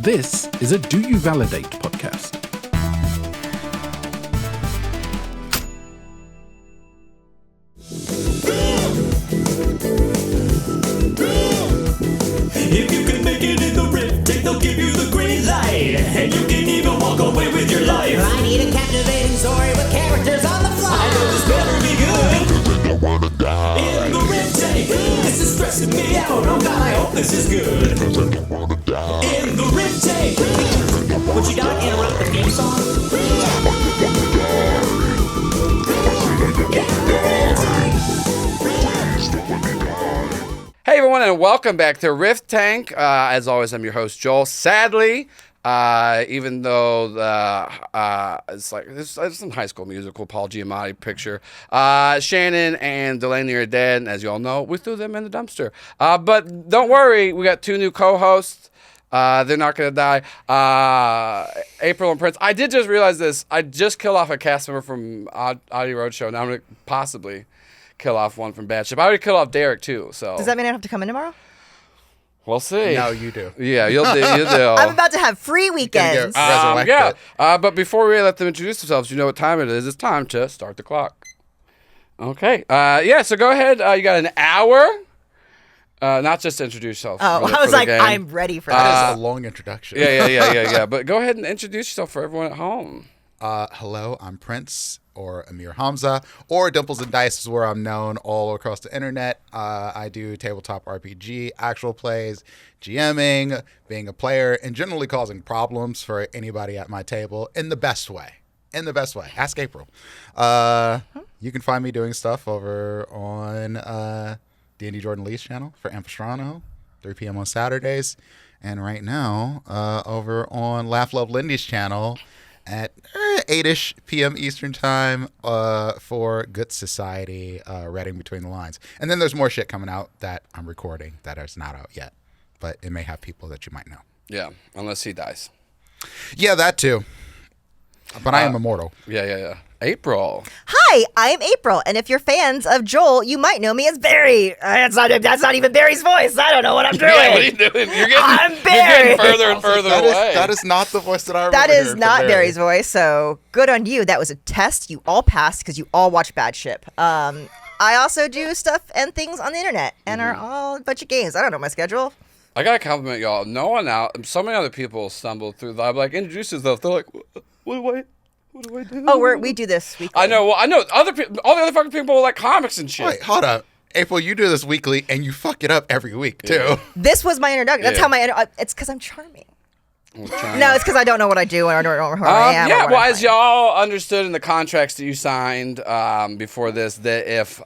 This is a Do You Validate podcast. If you can make it in the Riff Tank, they'll give you the green light, and you can even walk away with your life. I need a captivating story with characters on the fly. I know this better be good. I wanna die. In the Riff Tank, this is stressing me out. Oh God, I hope this is good. Because I don't wanna die. In the Riff Tank, would you not interrupt the theme song? Hey everyone, and welcome back to Riff Tank. As always, I'm your host Joel. Sadly, even though it's like it's some High School Musical, Paul Giamatti picture, Shannon and Delaney are dead, and as you all know, we threw them in the dumpster. But don't worry, we got two new co-hosts. They're not gonna die. April and Prince. I did just realize this. I just killed off a cast member from Audi Roadshow. Now I'm gonna possibly kill off one from Bad Ship. I already killed off Derek too. So does that mean I have to come in tomorrow? We'll see. No, you do. Yeah, you'll do. I'm about to have free weekends. Yeah. But before we let them introduce themselves, you know what time it is. It's time to start the clock. Okay. So go ahead. You got an hour. Not just to introduce yourself. Oh, I was like, game. I'm ready for that. That is a long introduction. Yeah. But go ahead and introduce yourself for everyone at home. Hello, I'm Prince, or Amir Hamza, or Dimples and Dice is where I'm known all across the internet. I do tabletop RPG, actual plays, GMing, being a player, and generally causing problems for anybody at my table in the best way. Ask April. You can find me doing stuff over on D&D Jordan Lee's channel for Amphistrano, 3 p.m. on Saturdays. And right now, over on Laugh Love Lindy's channel at 8-ish p.m. Eastern time for Good Society, Reading Between the Lines. And then there's more shit coming out that I'm recording that is not out yet. But it may have people that you might know. Yeah, unless he dies. Yeah, that too. But I am immortal. Yeah. April. Hi, I'm April, and if you're fans of Joel, you might know me as Barry. That's not even Barry's voice. I don't know what I'm doing. Yeah, what are you doing? I'm Barry. You're getting further and further away. That is not the voice that I remember. That is not Barry. Barry's voice, so good on you. That was a test. You all passed because you all watch Bad Ship. I also do stuff and things on the internet, and are all a bunch of games. I don't know my schedule. I gotta compliment y'all. No one out. So many other people stumble through the introduce yourself. They're like, what do I do? Oh, we do this weekly. I know. Well, I know other people. All the other fucking people like comics and shit. Wait, hold up. April, you do this weekly, and you fuck it up every week, too. Yeah. This was my introduction. That's how it's because I'm charming. No, it's because I don't know what I do and I don't know who I am. Yeah, well, as y'all understood in the contracts that you signed before this, that if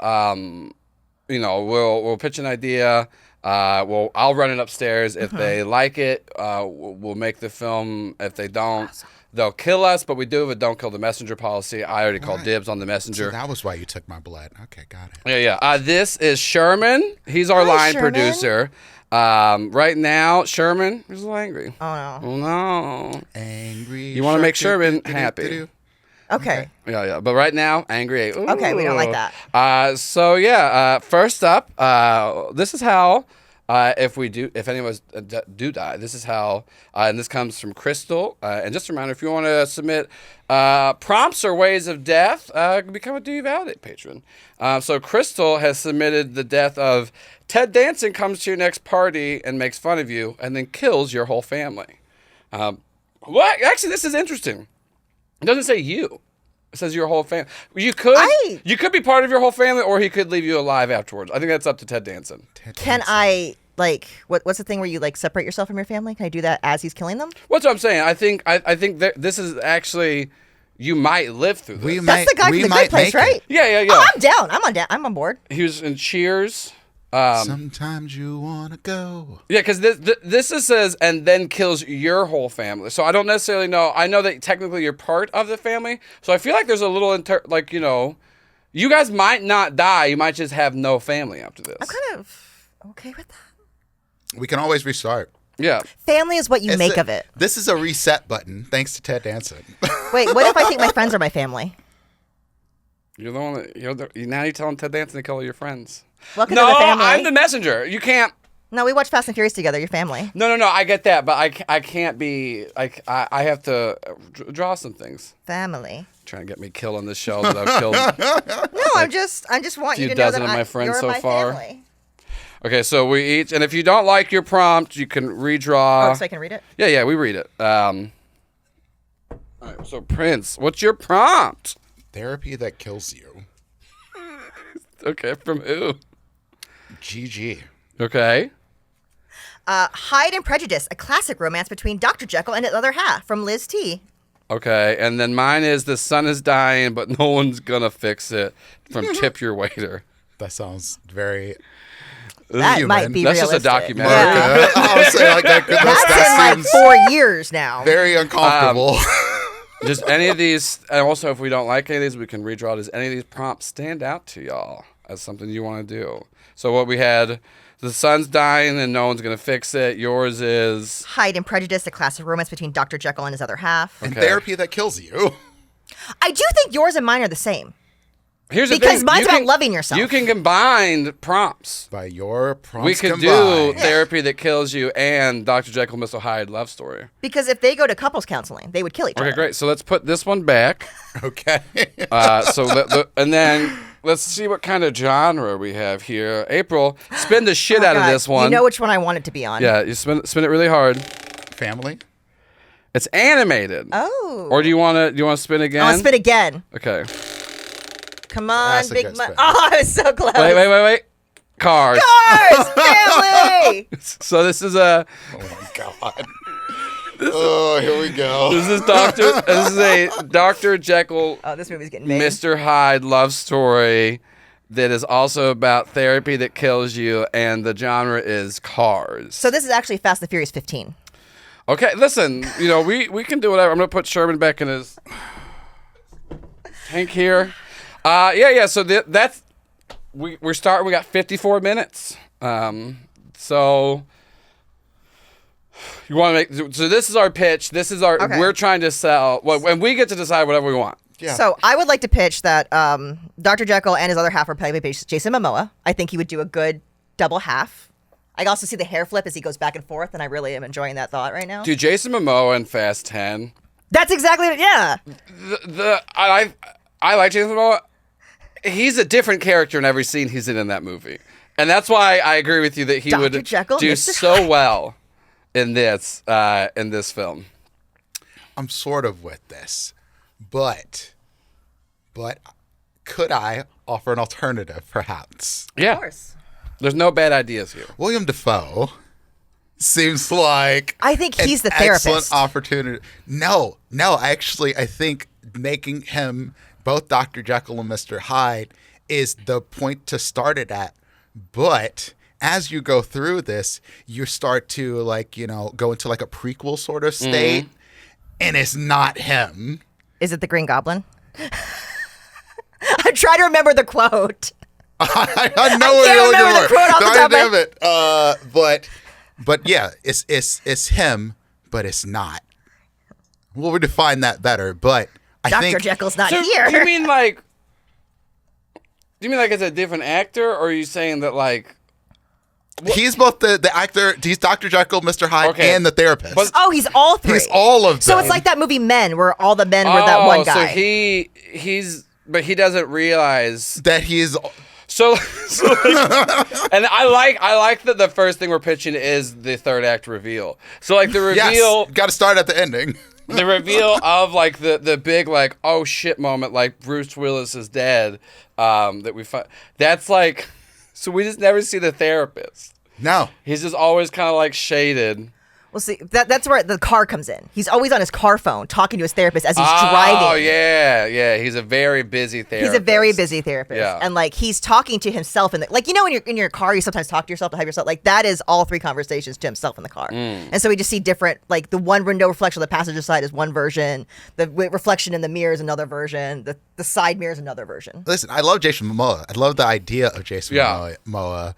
we'll pitch an idea. I'll run it upstairs. If they like it, we'll make the film. If they don't, they'll kill us. But we do have a don't kill the messenger policy. I already called dibs on the messenger. So that was why you took my blood. Okay, got it. Yeah. This is Sherman. He's our line Sherman. Producer. Right now, Sherman is a little angry. Oh, no. Oh, no. Angry. You want to make Sherman happy. Okay. Yeah. But right now, angry. Ooh. Okay, we don't like that. First up, this is how, if any of us do die, this is how, and this comes from Crystal. And just a reminder, if you want to submit prompts or ways of death, become a Do You Validate patron. So Crystal has submitted the death of Ted Danson comes to your next party and makes fun of you and then kills your whole family. Actually, this is interesting. It doesn't say you. It says your whole family. You could be part of your whole family, or he could leave you alive afterwards. I think that's up to Ted Danson. Can I, what's the thing where you, separate yourself from your family? Can I do that as he's killing them? What's what I'm saying? I think that this is actually, you might live through this. That's the guy from The Good Place, right? Yeah. Oh, I'm down. I'm on board. He was in Cheers. Sometimes you want to go. Yeah, because this says, and then kills your whole family. So I don't necessarily know. I know that technically you're part of the family. So I feel like there's a little, you guys might not die. You might just have no family after this. I'm kind of okay with that. We can always restart. Yeah. Family is what you make of it. This is a reset button, thanks to Ted Danson. Wait, what if I think my friends are my family? You're the one that, now you're telling Ted Danson to kill all your friends. Welcome to the family. I'm the messenger. You can't. No, we watch Fast and Furious together. Your family. No. I get that, but I can't be like I have to draw some things. Family. Trying to get me killed on this show that I've killed. No, I just want you to know dozen that of my friends you're so my far. family. Okay, so we each, and if you don't like your prompt, you can redraw. Oh, so I can read it? Yeah, we read it. All right, so Prince, what's your prompt? Therapy that kills you. Okay, from who? GG. Okay. Pride and Prejudice, a classic romance between Dr. Jekyll and his other half, from Liz T. Okay, and then mine is The Sun is Dying, but no one's gonna fix it, from Tip Your Waiter. That sounds very That human. might be That's just a realistic. documentary. Yeah. I would say like that. That's in like 4 years now. Very uncomfortable. Just any of these, and also if we don't like any of these, we can redraw. Does any of these prompts stand out to y'all as something you want to do? So what we had, The Sun's Dying and no one's gonna fix it. Yours is Pride and Prejudice, a classic romance between Dr. Jekyll and his other half. And Okay. therapy that kills you. I do think yours and mine are the same. here's the Because thing. mine's You about can- loving yourself. You can combine prompts. By your prompts We could combined. do Therapy That Kills You and Dr. Jekyll, Mr. Hyde love story. Because if they go to couples counseling, they would kill each Okay, other. great. So let's put this one back. Okay. And then let's see what kind of genre we have here. April, spin the shit Oh, out of God. this one. You know which one I want it to be on. Yeah, you spin it really hard. Family. It's animated. Oh. Or do you want to spin again? I want to spin again. Okay. Come on, That's a big good money. spin. Oh, I was so close. Wait. Cars. Cars, family. So this is a Oh my god. Oh, here we go. this is a Dr. Jekyll, Oh, this movie's getting made. Mr. Hyde love story that is also about therapy that kills you, and the genre is cars. So this is actually Fast and Furious 15. Okay, listen, we can do whatever. I'm gonna put Sherman back in his tank here. Yeah. So that's we're starting. We got 54 minutes. So you want to make? So this is our pitch. This is our. Okay. We're trying to sell. Well, and we get to decide whatever we want. Yeah. So I would like to pitch that Dr. Jekyll and his other half are played by Jason Momoa. I think he would do a good double half. I also see the hair flip as he goes back and forth, and I really am enjoying that thought right now. Dude, Jason Momoa in Fast 10. That's exactly it. Yeah. I like Jason Momoa. He's a different character in every scene he's in that movie, and that's why I agree with you that he Dr. would Jekyll, do Mr. so well in this film. I'm sort of with this, but could I offer an alternative, perhaps? Yeah, Of course. there's no bad ideas here. William Dafoe seems like I think he's an the therapist. excellent opportunity. No, actually, I think making him both Dr. Jekyll and Mr. Hyde is the point to start it at. But as you go through this, you start to go into like a prequel sort of state, and it's not him. Is it the Green Goblin? I'm trying to remember the quote. I know what you're remember the quote off the top of damn it. But yeah, it's him, but it's not. We'll redefine that better. But I Dr. think Jekyll's not So here. you mean like it's a different actor, or are you saying that like? he's both the actor. He's Dr. Jekyll, Mr. Hyde, Okay. and the therapist. But- Oh, he's all three. He's all of them. So it's like that movie Men, where all the men were that one guy. So but he doesn't realize. that he's. So and I like that the first thing we're pitching is the third act reveal. So like the reveal, Yes, got to start at the ending. the reveal of like the big like oh shit moment, like Bruce Willis is dead. That we find that's like, so we just never see the therapist. No. He's just always kind of like shaded. Well, see, that's where the car comes in. He's always on his car phone talking to his therapist as he's Oh driving. yeah. He's a very busy therapist. He's a very busy therapist. Yeah. And like he's talking to himself when you're in your car, you sometimes talk to yourself to have yourself. Like that is all three conversations to himself in the car. And so we just see different, like the one window reflection on the passenger side is one version, the reflection in the mirror is another version, the side mirror is another version. Listen, I love Jason Momoa. I love the idea of Jason Yeah. Momoa.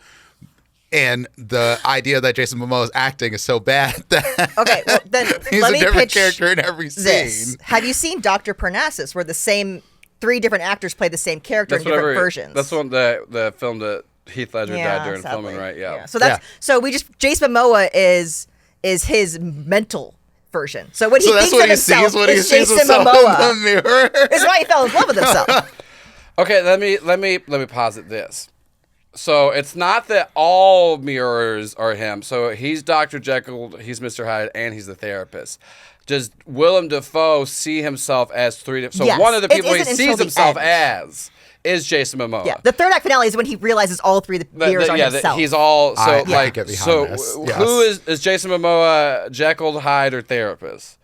And the idea that Jason Momoa's acting is so bad that Okay, well then he's let a me different pitch character in every this. scene. Have you seen Dr. Parnassus, where the same three different actors play the same character in different versions? That's one the film that Heath Ledger died during filming, right? Yeah. So that's Jason Momoa is his mental version. So what he that's thinks what of he himself sees when he is sees Jason himself Momoa. in the mirror. It's why he fell in love with himself. Okay, let me posit this. So it's not that all mirrors are him. So he's Dr. Jekyll, he's Mr. Hyde, and he's the therapist. Does Willem Dafoe see himself as three different? So Yes. one of the It people he isn't until sees the himself end. as is Jason Momoa. Yeah. The third act finale is when he realizes all three of the mirrors are himself. He's all so I like get behind so. this. Who Yes. is Jason Momoa? Jekyll, Hyde, or therapist?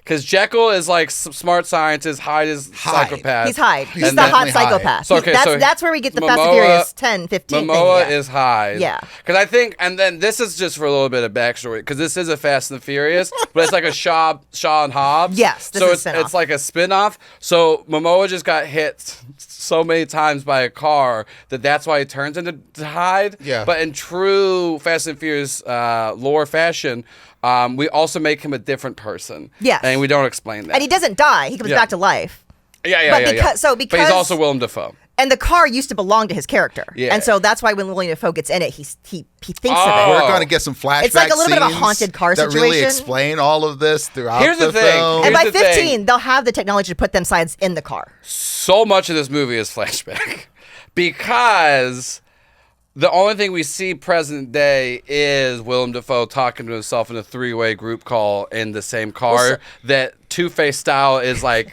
Because Jekyll is like smart scientist, Hyde is Hyde. psychopath. He's Hyde. He's And the then- hot Definitely Hyde. psychopath. So, okay, so That's where we get the Fast and Momoa- Furious 10, 15 Momoa thing. Yeah. is Hyde. Yeah. Because I think, and then this is just for a little bit of backstory, because this is a Fast and Furious, but it's like a Shaw and Hobbs. Yes, this so is a it's spin-off. like a spin-off. So Momoa just got hit so many times by a car that's why he turns into Hyde. Yeah. But in true Fast and Furious lore fashion, we also make him a different person. Yes. And we don't explain that. And he doesn't die. He comes Yeah. back to life. Yeah. but Yeah. because- so but he's because- also Willem Dafoe. And the car used to belong to his character. Yeah. And so that's why when William Dafoe gets in it, he thinks Oh. of it. We're going to get some flashback It's like a little bit of a scenes haunted car that really situation. explain all of this throughout Here's the thing. film. And by Here's the thing. 15, they'll have the technology to put them sides in the car. So much of this movie is flashback because the only thing we see present day is Willem Dafoe talking to himself in a three-way group call in the same car. That Two-Face style is like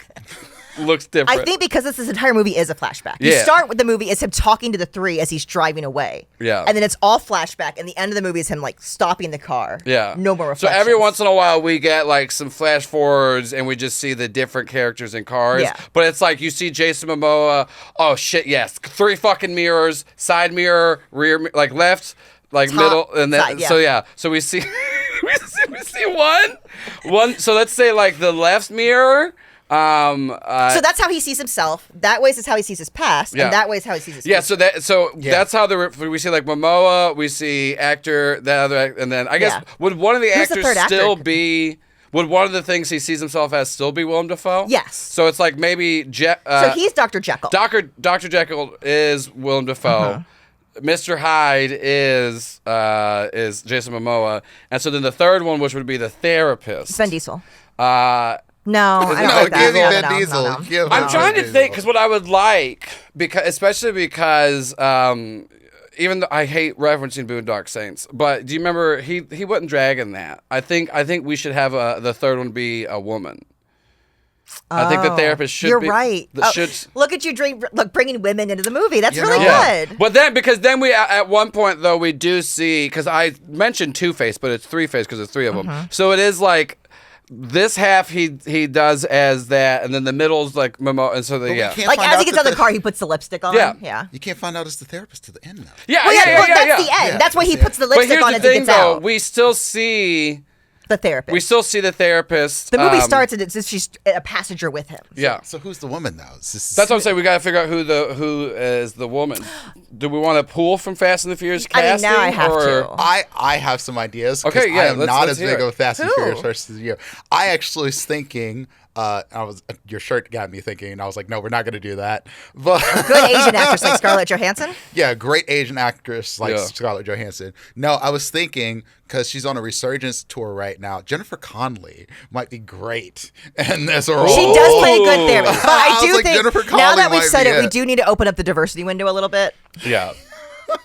looks different. I think because this entire movie is a flashback. You Yeah. start with the movie as him talking to the three as he's driving away. Yeah. And then it's all flashback. And the end of the movie is him like stopping the car. Yeah. No more So reflections. every once in a while we get like some flash forwards and we just see the different characters in cars. Yeah. But it's like you see Jason Momoa, oh shit, yes. 3 fucking mirrors, side mirror, rear like left, like Top, middle, and then side, yeah. so yeah. So we see we see one so let's say like the left mirror. So that's how he sees himself. That way is how he sees his past. Yeah. And that way is how he sees his Yeah, future. that's how we see like Momoa, we see actor, that other act, and then I guess Yeah. would one of the Who's the actors third actor? still be? Would one of the things he sees himself as still be Willem Dafoe? Yes. So it's like maybe So he's Dr. Jekyll. Dr. Jekyll is Willem Dafoe. Mr. Hyde is Jason Momoa, and so then the third one, which would be the therapist. Vin Diesel. Uh, No, I don't No, like that. give me No, Vin no, no, Diesel. no. Give I'm him trying Vin to think Diesel. because what I would like, especially because even though I hate referencing Boondock Saints, but do you remember he wasn't dragging that? I think we should have the third one be a woman. I think the therapist should. You're be, right. Should. Look at you bringing women into the movie. That's You really know- Yeah. good. But then we at one point though we do see, because I mentioned Two-Face, but it's Three-Face because there's 3 of them. Mm-hmm. So it is like this half he does as that, and then the middle's like Momo, and so the we yeah. can't Like find as he out gets that out of the car, he puts the lipstick on. Yeah. Yeah. You can't find out it's the therapist to the end, though. Yeah, Well, yeah, that's yeah. the end. Yeah, That's why he that's puts the But lipstick here's on the as he thing, gets though. out. We still see The therapist. the therapist. The movie starts and it's just she's a passenger with him. Yeah. So who's the woman, though? That's what I'm saying. We got to figure out who is the woman. Do we want to pull from Fast and the Furious I mean, casting? now I have or? to. I have some ideas. 'cause Okay, yeah, I am not let's as hear big it. of a Fast and Who? Furious person as you. I actually was thinking. Your shirt got me thinking, and I was like, no, we're not going to do that. But Good Asian actress like Scarlett Johansson. yeah, great Asian actress like Yeah. Scarlett Johansson. No, I was thinking because she's on a resurgence tour right now. Jennifer Connelly might be great in this role. She does play a good therapist. But I I was do like, think Jennifer now Connelly that we've might said be it, we it. do need to open up the diversity window a little bit. Yeah.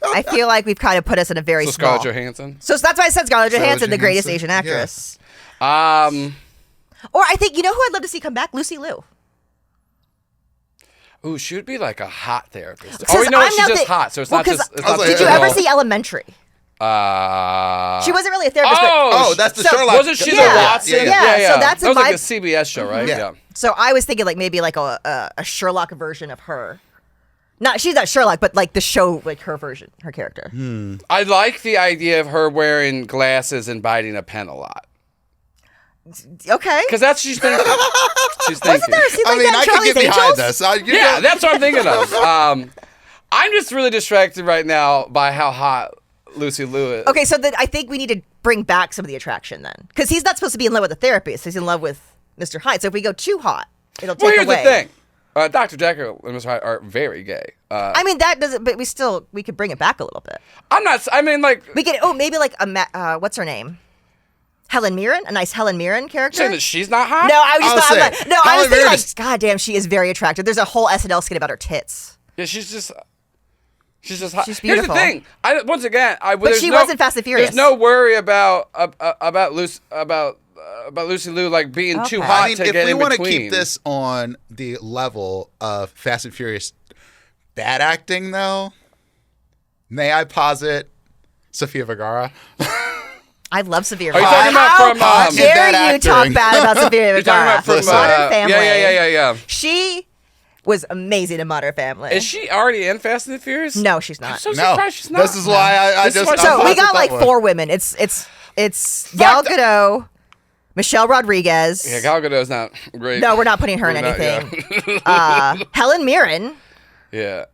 I feel like we've kind of put us in a very So small. Scarlett Johansson. So that's why I said Scarlett Scarlett Johansson, the greatest Johansson, Asian yeah. actress. Um. Or I think, you know who I'd love to see come back? Lucy Liu. Ooh, she would be like a hot therapist. Because Oh, you know what? I'm She's not just the- hot, so it's well, not just. 'cause It's I was not like, Did you just ever all- see Elementary? She wasn't really a therapist, Oh, that's the So- Sherlock. Wasn't she Yeah. the Watson? Yeah, so that's that was in like my- a CBS show, right? Yeah. but so I was thinking like maybe like a Sherlock version of her. She's not Sherlock, but like the show, like her version, her character. I like the idea of her wearing glasses and biting a pen a lot. Okay. Because that's she's thinking. She's thinking. Wasn't there a scene I like mean, that in I can Charlie's get behind Angels? this. Yeah, that's what I'm thinking of. I'm just really distracted right now by how hot Lucy Liu is. Okay, so then I think we need to bring back some of the attraction then, because he's not supposed to be in love with the therapist. He's in love with Mr. Hyde. So if we go too hot, it'll take Well, here's away. the thing. Dr. Jekyll and Mr. Hyde are very gay. I mean, that doesn't. But we could bring it back a little bit. I'm not. I mean, like We could. Maybe like what's her name? Helen Mirren, a nice Helen Mirren character. saying that she's not hot. No, I was I'll just say, I was Helen thinking Mirren like, is- God damn, she is very attractive. There's a whole SNL skit about her tits. Yeah, she's just hot. She's Here's beautiful. the thing. Once again, But she was in Fast and Furious. There's no worry about Lucy Liu like being too Okay. hot I mean, to if get we in want to between. keep this on the level of Fast and Furious bad acting, though, may I posit Sofia Vergara? I love Sofia Are you Vergara. talking about How from, dare bad you talk acting? bad about Sofia You're talking Vergara? about from Modern Family. Yeah. She was amazing in Modern Family. Is she already in Fast and the Furious? No, she's I'm not. so No, surprised she's not. this is why I This is just. why- So I we thought got that like one. 4 women. It's Gal Fuck Gadot, Michelle Rodriguez. Yeah, Gal Gadot's not great. No, we're not putting her in We're not, anything. yeah. Helen Mirren. Yeah.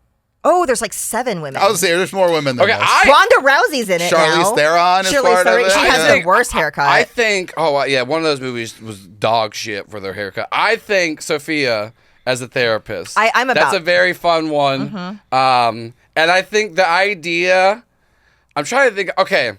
Oh, there's like 7 women. I was saying there's more women than Okay, this. Ronda Rousey's in it now. Charlize Theron is Charlize part of Theron. it. She I has think- the worst haircut. I think. Oh yeah, one of those movies was dog shit for their haircut. I think Sophia as a therapist. I'm That's about- a very fun one. And I think the idea. I'm trying to think. Okay,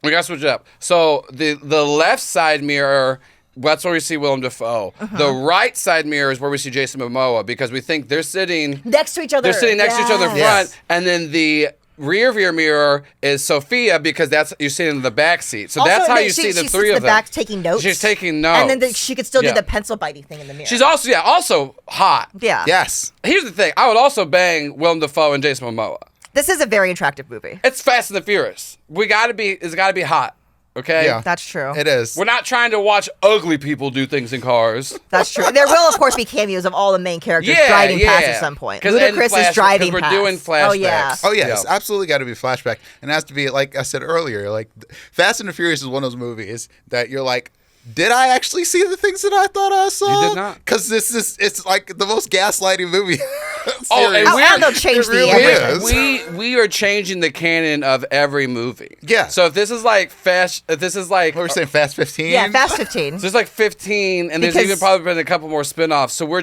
we gotta switch it up. So the left side mirror. That's where we see Willem Dafoe. The right side mirror is where we see Jason Momoa because we think they're sitting next to each other. They're sitting next to each other in Yes. front, and then the rear view mirror is Sophia because that's you're sitting in the back seat. So Also, that's how no, you she see the sits three in of the them. back taking notes. She's taking notes, And then she could still Yeah. do the pencil bitey thing in the mirror. She's also hot. yeah. Yes. Here's the thing: I would also bang Willem Dafoe and Jason Momoa. This is a very attractive movie. It's Fast and the Furious. It's got to be hot. Okay. Yeah. That's true. It is. We're not trying to watch ugly people do things in cars. That's true. There will, of course, be cameos of all the main characters driving past at some point. 'Cause in Ludacris is driving we're past. doing flashbacks. Oh, yeah. Oh yeah, Yeah. it's absolutely got to be flashback, and it has to be like I said earlier. Like Fast and the Furious is one of those movies that you're like, did I actually see the things that I thought I saw? You did not. Because it's like the most gaslighting movie. Oh, and series. And they'll change It really the is. everything. We are changing the canon of every movie. Yeah. So if this is like if this is like What we're saying, Fast 15. Yeah, Fast 15. So there's like 15, and there's Because- even probably been a couple more spin-offs. So we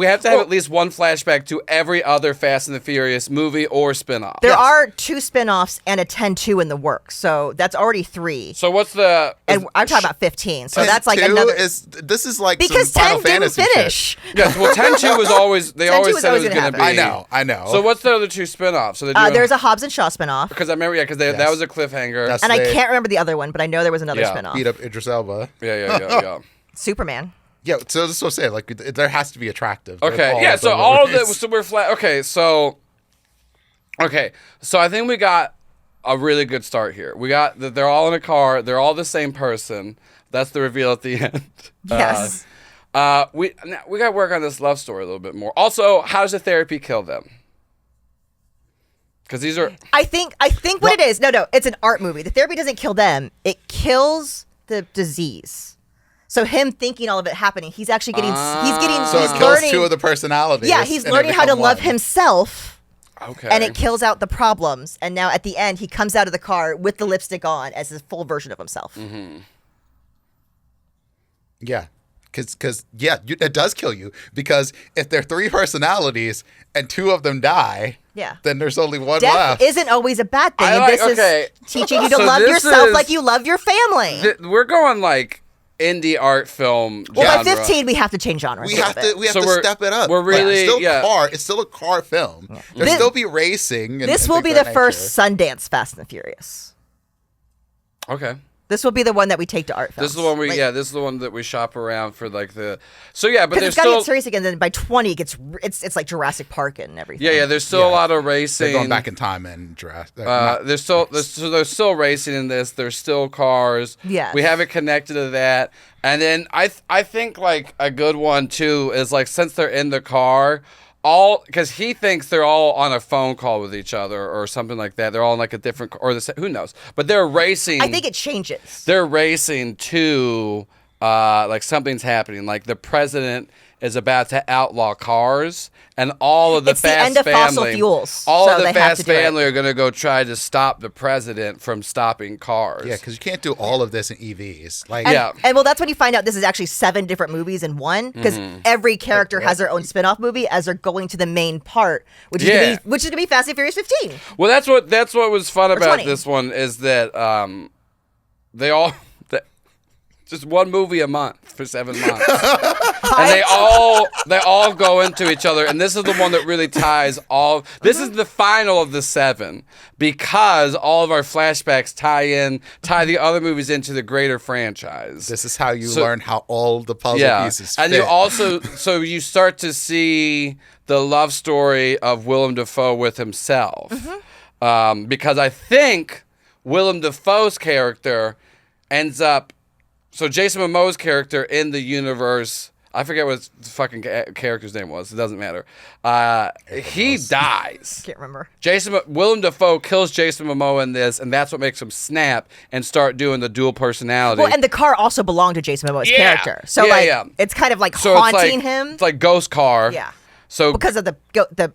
have to have at least one flashback to every other Fast and the Furious movie or spin-off. There are 2 spin-offs and a 10-2 in the works, so that's already 3. So what's the... And I'm talking about 15, so that's like 10-2 another. This is like Because some Final 10 didn't Fantasy shit. finish. Yes, well, 10-2 was always... They 10-2 always was said it always was gonna going to be... happen. I know. So what's the other 2 spin-offs? So they do There's a Hobbs and Shaw spin-off, Because I remember, because that was a cliffhanger. That's- and I they- can't remember the other one, but I know there was another Yeah. spin-off. Beat up Idris Elba. Yeah. Superman. Yeah, so this is what I'm saying. Like, there has to be attractive. They're Okay, all yeah, of so the all of it, movies. so we're flat. Okay, so I think we got a really good start here. We got that they're all in a car. They're all the same person. That's the reveal at the end. Yes. We got to work on this love story a little bit more. Also, how does the therapy kill them? Because these are I think what it is. No, it's an art movie. The therapy doesn't kill them. It kills the disease. So him thinking all of it happening, he's actually getting So he's it kills learning. 2 of the personalities. Yeah, he's and they learning how to become love one. himself. okay. And it kills out the problems. And now at the end, he comes out of the car with the lipstick on as his full version of himself. Mm-hmm. Yeah. Because it does kill you. Because if there are 3 personalities and 2 of them die, Yeah. then there's only one Death left. isn't always a bad thing. I And like- this okay. is teaching you to So love this yourself is- like you love your family. We're going like indie art film. Well, by genre. 15, we have to change genres. we a have little to bit. we have So to step it up. we're really- it's still yeah. car. It's still a car film. There'll This- still be racing. And, This and will things be of the that first nature. Sundance Fast and the Furious. Okay. This will be the one that we take to art films. This is the one this is the one that we shop around for like the. So yeah, but Because there's it's got to still get serious again. Then by 20, it's like Jurassic Park and everything. yeah. There's still a lot of racing. They're going back in time and Jurassic. There's still racing in this. There's still cars. Yes. We have it connected to that. And then I think like a good one too is like since they're in the car, because he thinks they're all on a phone call with each other or something like that. They're all in like a different who knows? But they're racing. I think it changes. They're racing to like something's happening. Like the president is about to outlaw cars, and all of the It's the Fast end of family, fossil fuels, all so of the they have Fast to do it. family are going to go try to stop the president from stopping cars. Yeah, because you can't do all of this in EVs. Like, Yeah. And well, that's when you find out this is actually 7 different movies in one, because every character has their own spin-off movie as they're going to the main part, which is Yeah. gonna be Fast and Furious 15. Well, that's what was fun about 20. this one is that they all just one movie a month for 7 months, and they all go into each other. And this is the one that really ties all. This is the final of the 7 because all of our flashbacks tie the other movies into the greater franchise. this is how you learn how all the puzzle pieces fit. And you also so you start to see the love story of Willem Dafoe with himself, because I think Willem Dafoe's character ends up. So Jason Momoa's character in the universe, I forget what his fucking character's name was. It doesn't matter. He dies. Can't remember. Willem Dafoe kills Jason Momoa in this, and that's what makes him snap and start doing the dual personality. Well, and the car also belonged to Jason Momoa's Yeah. character, so Yeah. it's kind of like So it's haunting like, him. It's like Ghost Car. Yeah. So because of the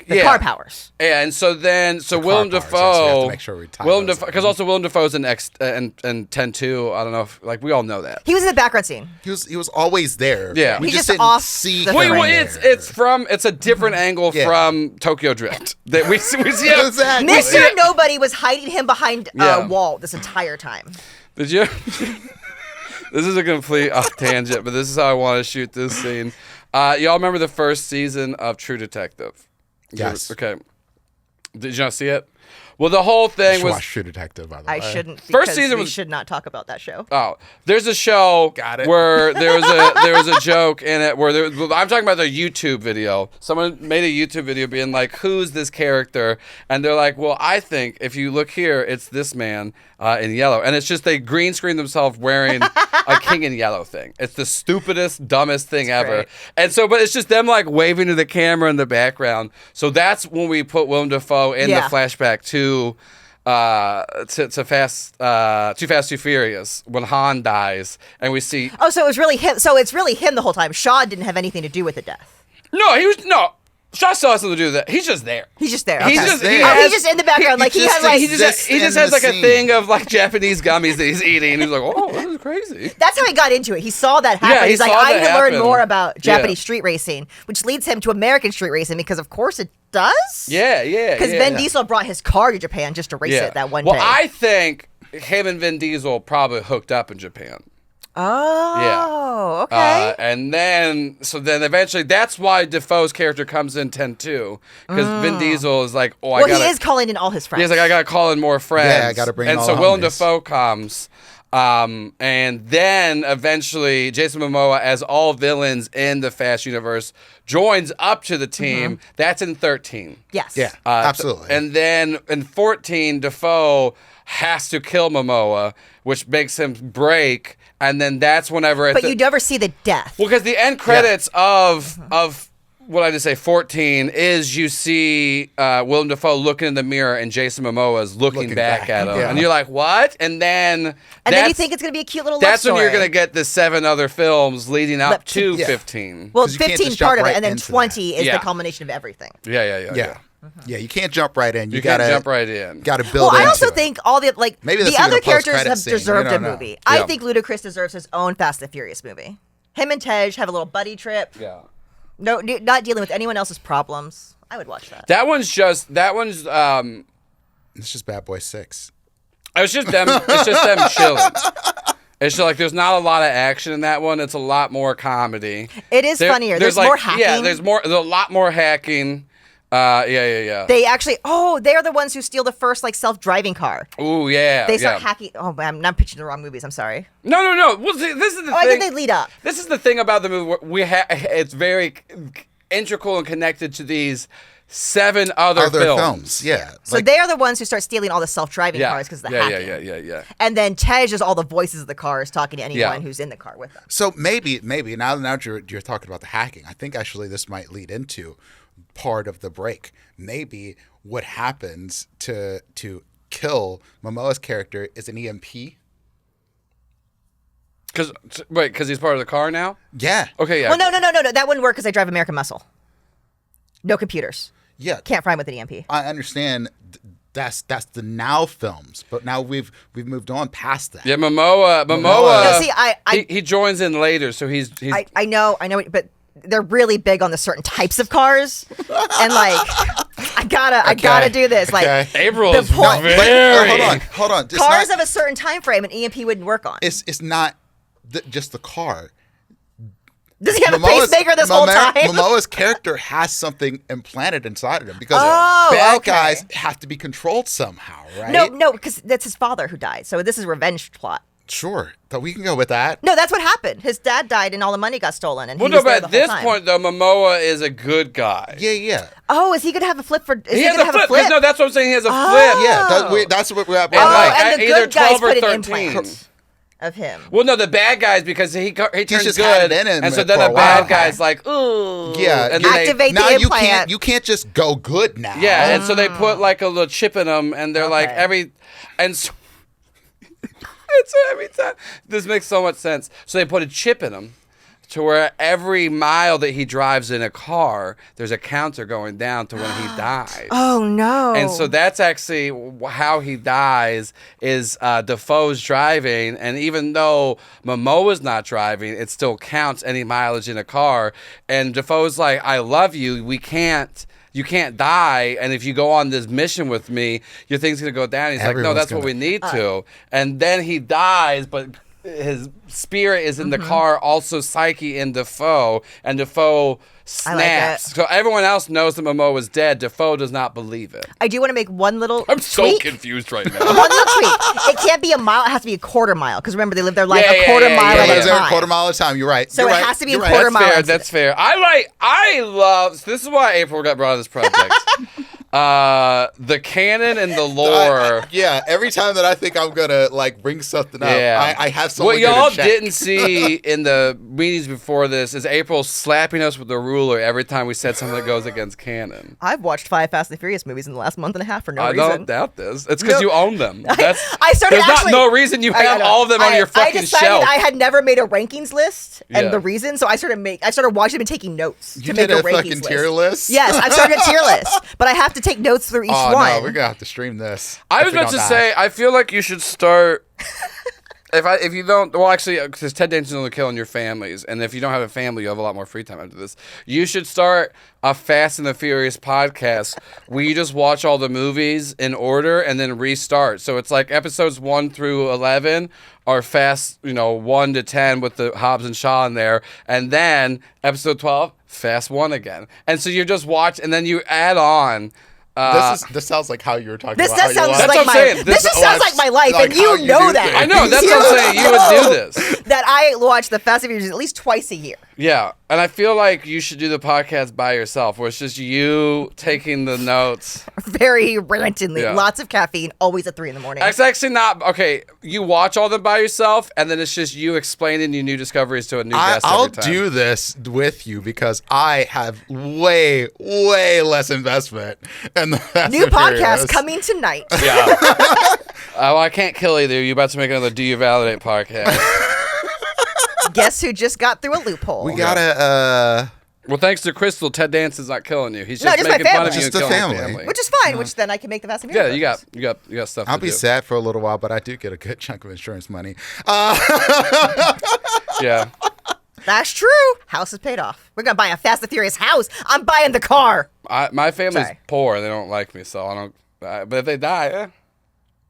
Yeah. car powers. Yeah, and so then Willem powers, yes, we have Dafoe, to make sure we tie those because also Willem Dafoe's in and 10-2. I don't know if we all know that. He was in the background scene. He was always there. Yeah. we He's just just didn't off see the him Wait, frame. there. it's a different angle Yeah. from Tokyo Drift that we see. Exactly. Mr. Nobody was hiding him behind Yeah. a wall this entire time. Did you? This is a complete off tangent, but this is how I want to shoot this scene. Y'all remember the first season of True Detective? Yes. Okay. Did you not see it? Well, the whole thing Should was. watch True Detective, by the way. I shouldn't. First Because season we was- should not talk about that show. Oh, there's a show Got it. where there was a joke in it where I'm talking about the YouTube video. Someone made a YouTube video being like, "Who's this character?" And they're like, "Well, I think if you look here, it's this man in yellow." And it's just they green screen themselves wearing a King in Yellow thing. It's the stupidest, dumbest thing ever. great. And so, but it's just them like waving to the camera in the background. So that's when we put Willem Dafoe in Yeah. the flashback to Too Fast, Too Furious when Han dies, and we see. Oh, so it was really him. So it's really him the whole time. Shaw didn't have anything to do with the death. No. Shaw still has something to do with that. He's just there. He's just there. He's okay. just there. he Oh, has- he's just in the background. Like he just had like. he exists just in has the like a scene. thing of like Japanese gummies that he's eating, and he's like, "Oh, this is crazy." That's how he got into it. He saw that happen. Yeah, he He's like, saw I that need to learn happen. more about Japanese Yeah. street racing, which leads him to American street racing because, of course, it does. Yeah. Because yeah. Vin Diesel brought his car to Japan just to race it that one well, day. I think him and Vin Diesel probably hooked up in Japan. Oh, okay. And then eventually, that's why Defoe's character comes in 10-2, because Vin Diesel is like, "Oh, I well, gotta." he is calling in all his friends. He's like, I gotta call in more friends. Yeah, I gotta bring And all so the Willem homies. Dafoe comes, and then eventually Jason Momoa, as all villains in the Fast universe, joins up to the team. That's in 13. yes. Yeah, absolutely. And then in 14, Dafoe has to kill Momoa, which makes him break. And then that's whenever. But you never see the death. Well, because the end credits of what I just say 14 is you see Willem Dafoe looking in the mirror and Jason Momoa is looking back at him, yeah. and you're like, what? And then then you think it's going to be a cute little love that's when you're story. going to get the 7 other films leading up Lep- to Yeah. 15. Well, 'Cause you can't 15 just part jump of it, right and then into 20 is Yeah. the culmination of everything. Yeah. Yeah, you can't jump right in. You gotta can't jump right in. Gotta build Well, I into also it. think all the Maybe that's the even other a characters post-credit have scene. You deserved a don't know. movie. I Yeah. think Ludacris deserves his own Fast and Furious movie. Him and Tej have a little buddy trip. Yeah. No, not dealing with anyone else's problems. I would watch that. That one's It's just Bad Boy 6. it's just them chilling. It's just like there's not a lot of action in that one. It's a lot more comedy. It is funnier. There's like, more hacking. Yeah, there's a lot more hacking. Yeah. They actually, they're the ones who steal the first self-driving car. Ooh, yeah. They start yeah. hacking. Oh, man, I'm pitching the wrong movies. I'm sorry. No. Well, see, this is the I thing. think they lead up. This is the thing about the movie. It's very integral and connected to these 7 other films. Yeah. So they are the ones who start stealing all the self-driving Yeah. cars because of the hacking. Yeah. And then Tej is all the voices of the cars talking to anyone Yeah. who's in the car with them. So maybe now you're talking about the hacking. I think actually this might lead into part of the break. Maybe what happens to kill Momoa's character is an EMP. Because he's part of the car now? Yeah. Okay, yeah. Well, no. That wouldn't work because I drive American Muscle. No computers. Yeah. Can't fry 'em with an EMP. I understand. That's the now films, but now we've moved on past that. Yeah, Momoa. No, see, he joins in later, so he's I know, but they're really big on the certain types of cars, and like, I gotta do this. Like, April the is point- very. Hold on. It's cars not, of a certain time frame, an EMP wouldn't work on. it's not just the car. Does he have a pacemaker this whole time? Momoa's character has something implanted inside of him because Oh, bad okay. guys have to be controlled somehow, right? No, because that's his father who died. So this is a revenge plot. Sure, but we can go with that. No, that's what happened. His dad died, and all the money got stolen. And Well, he no, was there but the at whole this time. point, though, Momoa is a good guy. Yeah. Oh, is he gonna have a flip for? Is he, He has gonna a have flip. a flip? No, that's what I'm saying. He has a Oh. flip. Yeah, that's what we're at. And, like, and the either good guys 12 or put an 13. implant of him. Well, no, the bad guys because he turns just had good, it in him and so for then a the bad while. guy's like, ooh, Yeah, and then Activate now the you implant. can't just go good now. yeah, and so they put like a little chip in them, and they're like and so, it's every time. This makes so much sense. So they put a chip in him. To where every mile that he drives in a car, there's a counter going down to when he dies. Oh no! And so that's actually how he dies is Defoe's driving, and even though Momoa's not driving, it still counts any mileage in a car. And Defoe's like, I love you. You can't die. And if you go on this mission with me, your thing's going to go down. He's like, no, that's what we need to. And then he dies, but his spirit is in the car, also Psyche in Defoe, and Defoe snaps. So everyone else knows that Momoa is dead. Defoe does not believe it. I do want to make one little. I'm so tweak. confused right now. One little tweak. It can't be a mile. It has to be a quarter mile. Because remember, they live their life Yeah, a quarter mile at a Every time. quarter mile at a time. You're right. So You're it right. has to be You're a right. quarter That's mile. fair. into That's fair. I love. So this is why April got brought on this project. The canon and the lore. Yeah, every time that I think I'm gonna like bring something up, I have someone What y'all to check. didn't see in the meetings before this is April slapping us with the ruler every time we said something that goes against canon. I've watched 5 Fast and the Furious movies in the last month and a half for no I reason. don't doubt this. It's because No. you own them. I started There's actually, no reason you I have know. all of them on your fucking I decided shelf. I had never made a rankings list, and Yeah. the reason, so I started watching them and taking notes You to did make a a rankings fucking list. tier list? Yes, I've started a tier list, but I have to take notes through each Oh one. no, we're gonna have to stream this. I if was we about don't to die. say, I feel like you should start. If you don't, well, actually, because Ted Danson's only killing your families, and if you don't have a family, you have a lot more free time after this. You should start a Fast and the Furious podcast where you just watch all the movies in order and then restart. So it's like episodes 1 through 11 are Fast, 1 to 10 with the Hobbs and Shaw in there, and then episode 12, Fast 1 again. And so you just watch, and then you add on. This sounds like how you were talking This about. does sound how you like what I'm my. saying. This just sounds like my life, like and you how you know do that. things. I know, that's what I'm saying. You would do this. That I watch the Fast and Furious at least twice a year. Yeah, and I feel like you should do the podcast by yourself, where it's just you taking the notes. Very rantingly, Yeah. lots of caffeine, always at 3 a.m. It's actually not okay. You watch all them by yourself, and then it's just you explaining your new discoveries to a new guest. I'll every time. do this with you because I have way, way less investment in the Fast New and podcast Furious. coming tonight. Yeah. Well, I can't kill either. You're about to make another Do You Validate podcast. Guess who just got through a loophole? We gotta. Well, thanks to Crystal, Ted Danson's not killing you. He's No, just just my making fun family. of you Just and the killing your family. family. Which is fine. Which then I can make the Fast and Yeah, Furious. you got stuff. I'll to be do. sad for a little while, but I do get a good chunk of insurance money. Yeah. That's true. House is paid off. We're gonna buy a Fast and Furious house. I'm buying the car. My family's Sorry. poor and they don't like me, so I don't. But if they die,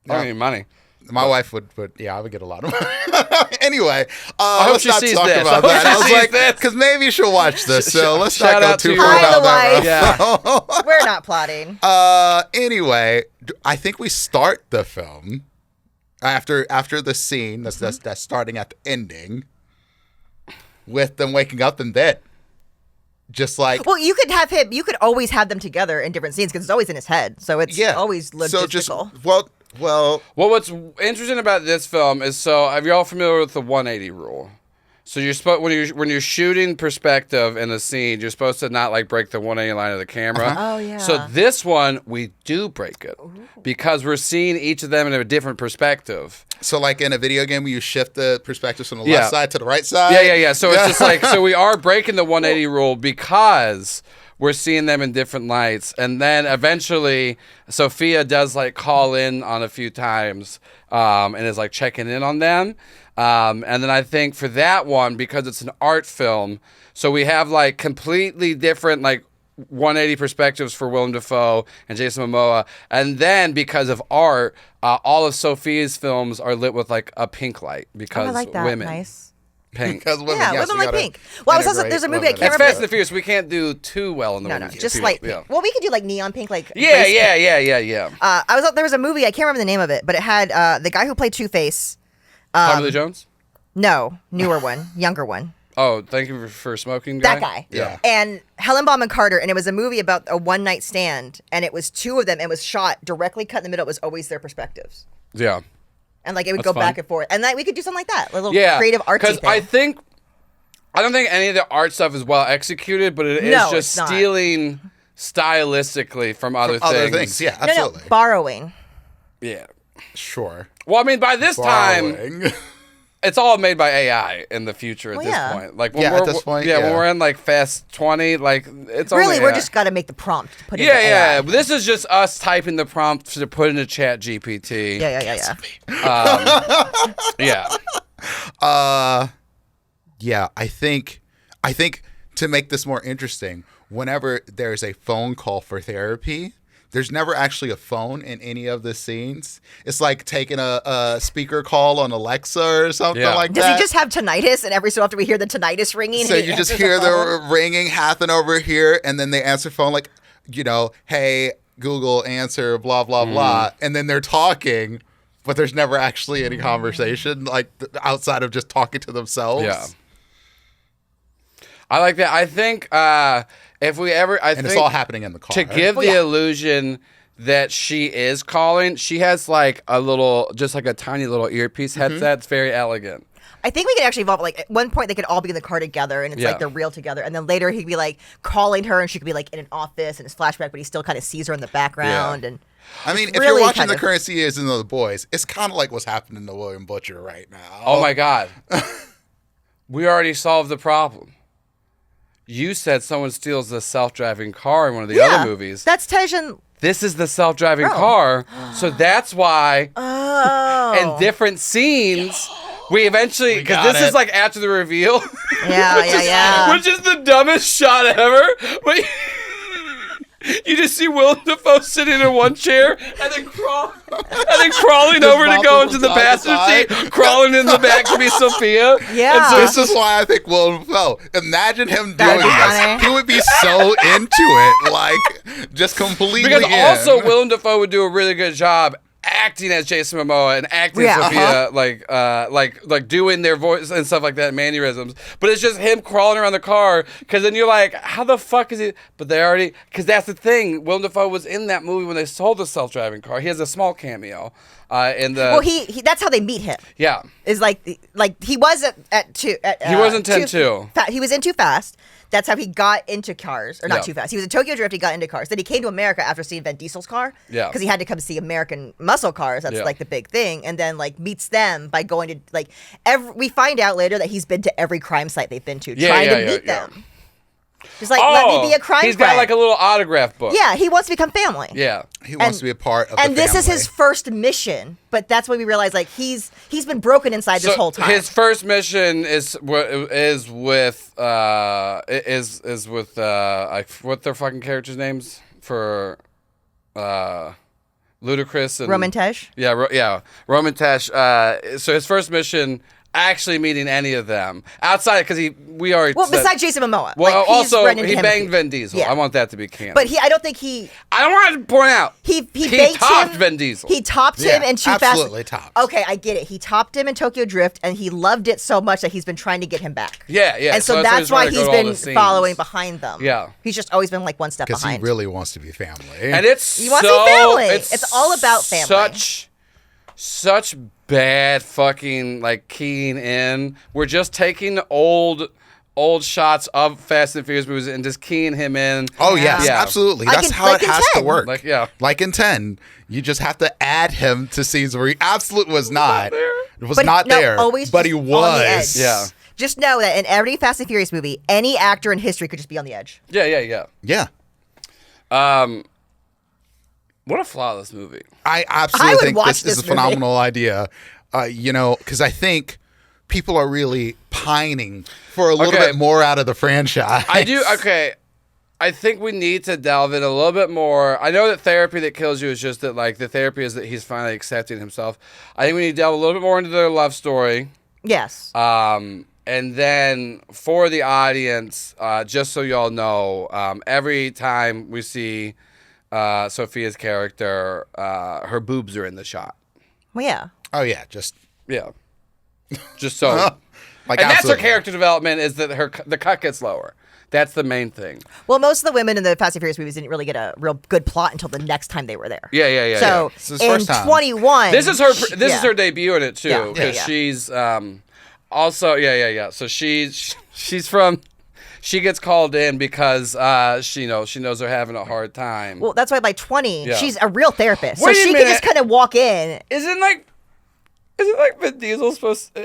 I don't need money. My wife would, I would get a lot of money. Anyway, hope let's she not sees talk this. about I hope that. she I was sees like, this. because maybe she'll watch this, so let's Shout not go out to too your far wife. down Hi, that the road. Yeah. We're not plotting. Anyway, I think we start the film after the scene that's starting at the ending with them waking up in bed. Just like Well, you could have him. You could always have them together in different scenes because it's always in his head. So it's always logistical. So just well, Well, what's interesting about this film is, so are you all familiar with the 180 rule? So you're supposed when you're shooting perspective in a scene, you're supposed to not like break the 180 line of the camera. Oh, yeah. So this one we do break it because we're seeing each of them in a different perspective. So like in a video game, you shift the perspectives from the left side to the right side. Yeah. So it's just like so we are breaking the 180 rule because we're seeing them in different lights, and then eventually Sophia does like call in on a few times and is like checking in on them. And then I think for that one, because it's an art film, so we have like completely different like 180 perspectives for Willem Dafoe and Jason Momoa. And then because of art, all of Sophia's films are lit with like a pink light because I like that. women. Nice. Pink. Because women, Yeah, yes, women we like gotta pink. Well, I was also, integrate there's a movie I women. can't That's remember. Fast and the Furious. We can't do too well in the No, women's just field. light pink. Yeah. Well, we could do like neon pink, like Yeah. There was a movie I can't remember the name of it, but it had the guy who played Two-Face. Tommy Lee Jones. No, newer one, younger one. Oh, thank you for smoking. Guy? That guy. Yeah. And Helen Bonham Carter, and it was a movie about a one night stand, and it was two of them. It was shot directly cut in the middle. It was always their perspectives, Yeah. and like it would That's go back fun. and forth. And we could do something like that, a little Yeah. creative artsy thing. I don't think any of the art stuff is well executed, but it is No, just it's not. stealing stylistically from other Other things. things, yeah, No, absolutely. borrowing. Yeah. Sure. Well, I mean, by this time, Borrowing. it's all made by AI in the future at Well, this yeah. point. Like when Yeah, we're at this point, when yeah. we're in like Fast 20, like it's Really, only we're AI. just got to make the prompt to put it Yeah, into yeah. AI. But this is just us typing the prompt to put into Chat GPT. Yeah. Yeah. Yeah, I think to make this more interesting, whenever there's a phone call for therapy, there's never actually a phone in any of the scenes. It's like taking a speaker call on Alexa or something Yeah. like Does that. he just have tinnitus, and every so often we hear the tinnitus ringing? So and he you just answers hear phone? the ringing happen over here, and then they answer phone like, hey, Google, answer, blah, blah, blah. And then they're talking, but there's never actually any conversation, like outside of just talking to themselves. Yeah. I like that. I think if we ever, And it's all happening in the car. to give the illusion that she is calling, she has like a little, just like a tiny little earpiece headset. It's very elegant. I think we could actually evolve. Like at one point, they could all be in the car together, and it's Yeah. like they're real together. And then later, he'd be like calling her, and she could be like in an office, and it's flashback, but he still kind of sees her in the background. And I mean, if really you're watching kind the of- current season of The Boys, it's kind of like what's happening to William Butcher right now. Oh my God. We already solved the problem. You said someone steals the self-driving car in one of the other movies. That's Tejan. This is the self-driving Oh. car, so that's why Oh, in different scenes we eventually, because got this it. is like after the reveal, yeah. which is the dumbest shot ever. But you just see Willem Dafoe sitting in one chair and then crawling over to go bouncing into the from side to passenger side. seat, crawling in the back to be Sophia. Yeah. And so This is why I think Willem Dafoe. Imagine him That'd doing be this. funny. He would be so into it, like just completely. because in. also Willem Dafoe would do a really good job acting as Jason Momoa and acting as Yeah, Sophia, like doing their voice and stuff like that, mannerisms. But it's just him crawling around the car, because then you're like, how the fuck is he? But they already, because that's the thing. Willem Dafoe was in that movie when they sold the self-driving car. He has a small cameo in the. Well, he that's how they meet him. Yeah. Is like he was at two. He was in 10-2. He was in Too Fast. That's how he got into cars, or not Yeah. Too Fast. He was in Tokyo Drift. He got into cars. Then he came to America after seeing Vin Diesel's car. Yeah. Because he had to come see American muscle cars. That's Yeah. like the big thing. And then like meets them by going to like we find out later that he's been to every crime site they've been to, trying to meet them. Just like let me be a crime He's friend. got like a little autograph book. Yeah, he wants to become family. Yeah. he wants to be a part of the And this is family. his first mission, but that's when we realize like he's been broken inside this whole time. His first mission is with what their fucking characters' names for Ludacris and Roman Tej. Yeah, Roman Tesh. So his first mission, actually meeting any of them outside, because we already. Well, said- besides Jason Momoa. Well, like, he's also run into he him. banged Vin Diesel. Yeah. I want that to be canon. But I don't think he I want to point out he baked topped him. Vin Diesel. He topped Yeah, him in Too Fast. absolutely topped. Okay, I get it. He topped him in Tokyo Drift, and he loved it so much that he's been trying to get him back. Yeah. And so that's why he's been following behind them. Yeah. He's just always been like one step because he behind. really wants to be family. And it's You want to be family. It's It's all about family. Such bad fucking like keying in. We're just taking old shots of Fast and Furious movies and just keying him in. Oh yes, Yeah. absolutely. Like That's in- how like it in has 10. to work. Like, yeah. Like in 10, you just have to add him to scenes where he absolutely was not. It was But not no, there, always but he just on the edge. was. Yeah. Just know that in every Fast and Furious movie, any actor in history could just be on the edge. Yeah. Yeah. What a flawless movie. I I absolutely would think watch this is this a movie. phenomenal idea. Because I think people are really pining for a little Okay. bit more out of the franchise. I do. Okay. I think we need to delve in a little bit more. I know that therapy that kills you is just that, like, the therapy is that he's finally accepting himself. I think we need to delve a little bit more into their love story. Yes. And then for the audience, just so y'all know, every time we see Sophia's character, her boobs are in the shot. Well, yeah. Oh yeah, just Yeah. Just so. like and that's her absolutely. character development, is that the cut gets lower. That's the main thing. Well, most of the women in the Fast and Furious movies didn't really get a real good plot until the next time they were there. Yeah. So This is in first time. 21, This is her. This yeah. is her debut in it too, Yeah, because yeah. she's also yeah. So she's from. She gets called in because she knows they're having a hard time. Well, that's why by 20, Yeah. she's a real therapist. Wait a so she can minute. just kind of walk in. Isn't Vin Diesel supposed